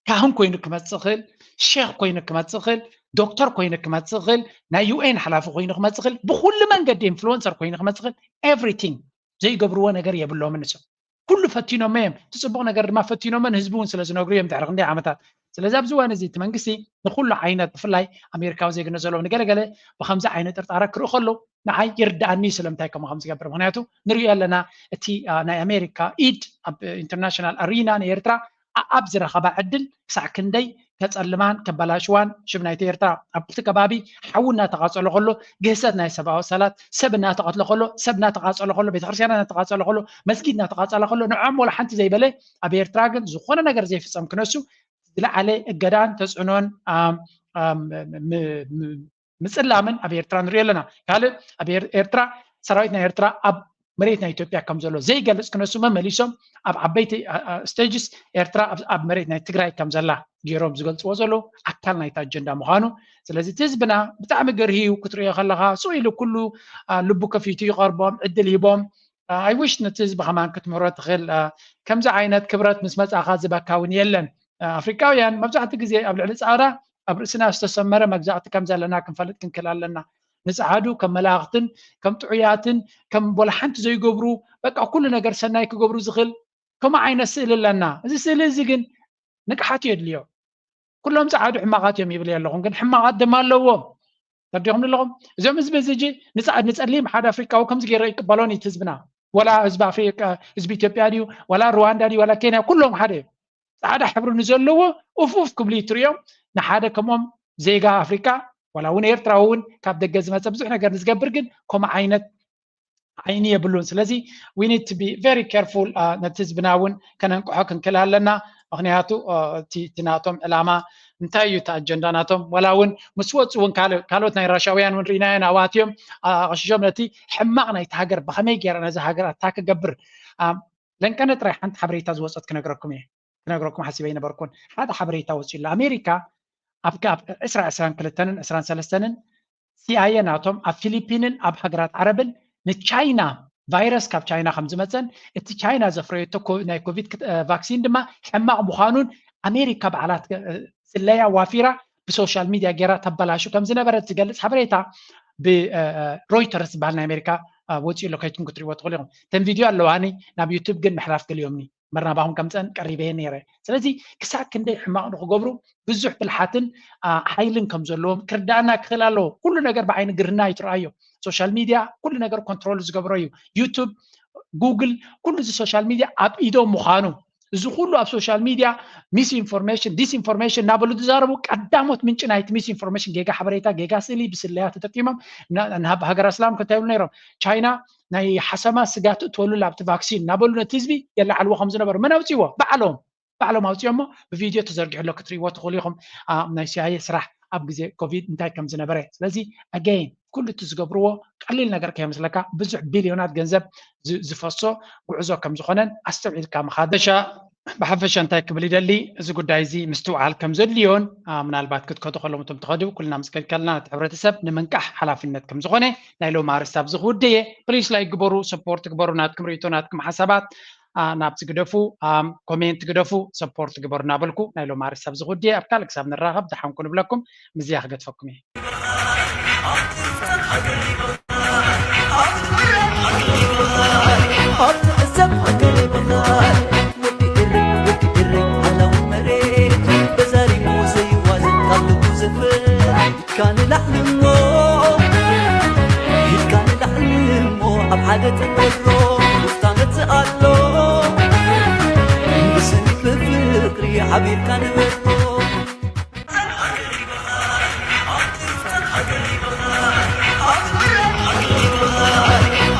ካህን ኮይኑ ክመፅእ ክእል ሼክ ኮይኑ ክመፅእ ክእል ዶክተር ኮይኑ ክመፅእ ክእል ናይ ዩኤን ሓላፊ ኮይኑ ክመፅእ ክእል ብኩሉ መንገዲ ኢንፍሉዌንሰር ኮይኑ ክመፅእ ክእል ኤቭሪቲንግ ዘይገብርዎ ነገር የብሎም ንሶም ኩሉ ፈቲኖም እዮም ትፅቡቕ ነገር ድማ ፈቲኖምን ህዝቢ እውን ስለ ዝነግሩ እዮም ድሕሪ ክንደይ ዓመታት ስለዚ ኣብዚ እዋን እዚ እቲ መንግስቲ ንኩሉ ዓይነት ብፍላይ ኣሜሪካዊ ዜግነት ዘለዎም ንገለገለ ብከምዚ ዓይነት ጥርጣረ ክርኢ ከሎ ንዓይ ይርዳእኒ ስለምንታይ ከምኡ ዝገብር ምክንያቱ ንሪኦ ኣለና እቲ ናይ ኣሜሪካ ኢድ ኣብ ኢንተርናሽናል ኣሪና ንኤርትራ ኣብ ዝረኸባ ዕድል ክሳዕ ክንደይ ከፀልማን ከበላሽዋን ሽብ ናይቲ ኤርትራ ኣብቲ ከባቢ ሓዊ እናተቃፀሎ ከሎ ግህሰት ናይ ሰብኣዊ ሰላት ሰብ እናተቐትሎ ከሎ ሰብ እናተቃፀሎ ከሎ ቤተክርስትያን እናተቃፀሎ ከሎ መስጊድ እናተቃፀሎ ከሎ ንዖም ወላ ሓንቲ ዘይበለ ኣብ ኤርትራ ግን ዝኾነ ነገር ዘይፍፀም ክነሱ ዝለዓለ እገዳን ተፅዕኖን ምፅላምን ኣብ ኤርትራ ንሪኦ ኣለና ካልእ ኣብ ኤርትራ ሰራዊት ናይ ኤርትራ ኣብ መሬት ናይ ኢትዮጵያ ከም ዘሎ ዘይገልፅ ክነሱ መመሊሶም ኣብ ዓበይቲ ስቴጅስ ኤርትራ ኣብ መሬት ናይ ትግራይ ከም ዘላ ገይሮም ዝገልፅዎ ዘሎ ኣካል ናይቲ ኣጀንዳ ምዃኑ ስለዚ እቲ ህዝብና ብጣዕሚ ገርሂዩ ክትሪኦ ከለካ ስቕ ኢሉ ኩሉ ልቡ ከፊቱ ይቐርቦም ዕድል ሂቦም ኣይ ዊሽ ነቲ ህዝቢ ከማን ክትምህሮ ትኽእል ከምዚ ዓይነት ክብረት ምስ መፃኻ ዝበካ እውን የለን ኣፍሪካውያን መብዛሕትኡ ግዜ ኣብ ልዕሊ ፃዕዳ ኣብ ርእስና ዝተሰመረ መግዛእቲ ከም ዘለና ክንፈልጥ ክንክእል ኣለና ንፀዓዱ ከም መላእኽትን ከም ጥዑያትን ከም ቦላ ሓንቲ ዘይገብሩ በቃ ኩሉ ነገር ሰናይ ክገብሩ ዝኽእል ከምኡ ዓይነት ስእሊ ኣለና እዚ ስእሊ እዚ ግን ንቅሓት የድልዮ ኩሎም ፀዓዱ ሕማቃት እዮም ይብል ኣለኹም ግን ሕማቃት ድማ ኣለዎም ተርዲኹም ኣለኹም እዞም ህዝቢ እዚ ንፃዕድ ንፀሊም ሓደ ኣፍሪካዊ ከምዚ ገይረ ይቅበሎን እቲ ህዝብና ወላ ህዝቢ ኣፍሪካ ህዝቢ ኢትዮጵያ ድዩ ወላ ሩዋንዳ ድዩ ወላ ኬንያ ኩሎም ሓደ ፃዕዳ ሕብሪ ንዘለዎ ኡፍ ክብሉ ይትርዮም ንሓደ ከምኦም ዜጋ ኣፍሪካ ወላ እውን ኤርትራ እውን ካብ ደገ ዝመፀ ብዙሕ ነገር ንዝገብር ግን ከምኡ ዓይነት ዓይኒ የብሉን ስለዚ we need to be very careful ነቲ ህዝብና እውን ከነንቅሖ ክንክእል ኣለና ምክንያቱ እቲ ናቶም ዕላማ እንታይ እዩ እቲ ኣጀንዳ ናቶም ወላ እውን ምስ ወፁ እውን ካልኦት ናይ ራሻውያን እውን ርኢናዮን ኣዋትዮም ቀሽሾም ነቲ ሕማቕ ናይቲ ሃገር ብኸመይ ገይረ ነዚ ሃገር ኣታክ ክገብር ለንቀነ ጥራይ ሓንቲ ሓበሬታ ዝወፀት ክነግረኩም ሓሲበ ይነበርኩን ሓደ ሓበሬታ ወፂሉ ኣሜሪካ ኣብ 2022ን 23ን ሲአይኤ ናቶም ኣብ ፊሊፒንን ኣብ ሃገራት ዓረብን ንቻይና ቫይረስ ካብ ቻይና ከም ዝመፀን እቲ ቻይና ዘፍረየቶ ናይ ኮቪድ ቫክሲን ድማ ሕማቕ ምዃኑን ኣሜሪካ በዓላት ስለያ ዋፊራ ብሶሻል ሚድያ ጌራ ተበላሹ ከም ዝነበረ ዝገልፅ ሓበሬታ ብሮይተርስ ዝበሃል ናይ ኣሜሪካ ወፂኡ ሎ ከይትኩም ክትሪእዎ ትኽእሉ ኢኹም ተን ቪድዮ ኣለዋኒ ናብ ዩቱብ ግን ምሕላፍ ገሊዮምኒ መርናባኹም ከምፀን ቀሪበ ነይረ ስለዚ ክሳብ ክንደይ ሕማቕ ንክገብሩ ብዙሕ ብልሓትን ሓይልን ከም ዘለዎም ክርዳእና ክኽእል ኣለዎ ኩሉ ነገር ብዓይኒ ግርና ይትረኣዮ ሶሻል ሚድያ ኩሉ ነገር ኮንትሮል ዝገብሮ እዩ ዩቱብ ጉግል ኩሉ እዚ ሶሻል ሚድያ ኣብ ኢዶም ምዃኑ እዚ ኩሉ ኣብ ሶሻል ሚድያ ሚስ ኢንፎርሜሽን ዲስኢንፎርሜሽን እናበሉ ዝዛረቡ ቀዳሞት ምንጭ ናይቲ ሚስ ኢንፎርሜሽን ጌጋ ሓበሬታ ጌጋ ስእሊ ብስለያ ተጠቂሞም ናብ ሃገረ እስላም ከተይብሉ ነይሮም ቻይና ናይ ሓሰማ ስጋት እትወሉ ኣብቲ ቫክሲን እናበሉ ነቲ ህዝቢ የላዓልዎ ከም ዝነበሩ መን ኣውፅዎ ባዕሎም ኣውፅኦሞ ብቪድዮ ተዘርጊሑሎ ክትሪእዎ ትኽእሉ ኢኹም ናይ ሲአይኤ ስራሕ ኣብ ግዜ ኮቪድ እንታይ ከም ዝነበረ ስለዚ ኣገይን ኩሉ እቲ ዝገብርዎ ቀሊል ነገር ከይመስለካ ብዙሕ ቢልዮናት ገንዘብ ዝፈሶ ጉዕዞ ከም ዝኾነን ኣስተውዒልካ ምኻደሻ ብሓፈሻ እንታይ ክብል ይደሊ እዚ ጉዳይ እዚ ምስትውዓል ከም ዘድልዮን ምናልባት ክትከዱ ከለኹም እቶም ትኸዱ ኩልና ምስ ከልከልና እቲ ሕብረተሰብ ንምንቃሕ ሓላፍነት ከም ዝኾነ ናይ ሎሚ ኣርእስቲ ኣብዚ ክውድየ ፕሊስ ላይ ግበሩ ሰፖርት ግበሩ ናትኩም ርእቶ ናትኩም ሓሳባት ናብቲ ግደፉ ኮሜንት ግደፉ ሰፖርት ግበሩ እናበልኩ ናይ ሎሚ ኣርእስቲ ኣብዚ ክውድየ ኣብ ካልእ ክሳብ ንራኸብ ድሓንኩ ንብለኩም ምዝያ ክገድፈኩም እየ بزاري موسى يوازن قلبه زفر كان لعلمو كان لعلمو أبعد تمرو مستانت ألو بسني بفكري حبيب كان مرو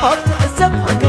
حط السبحة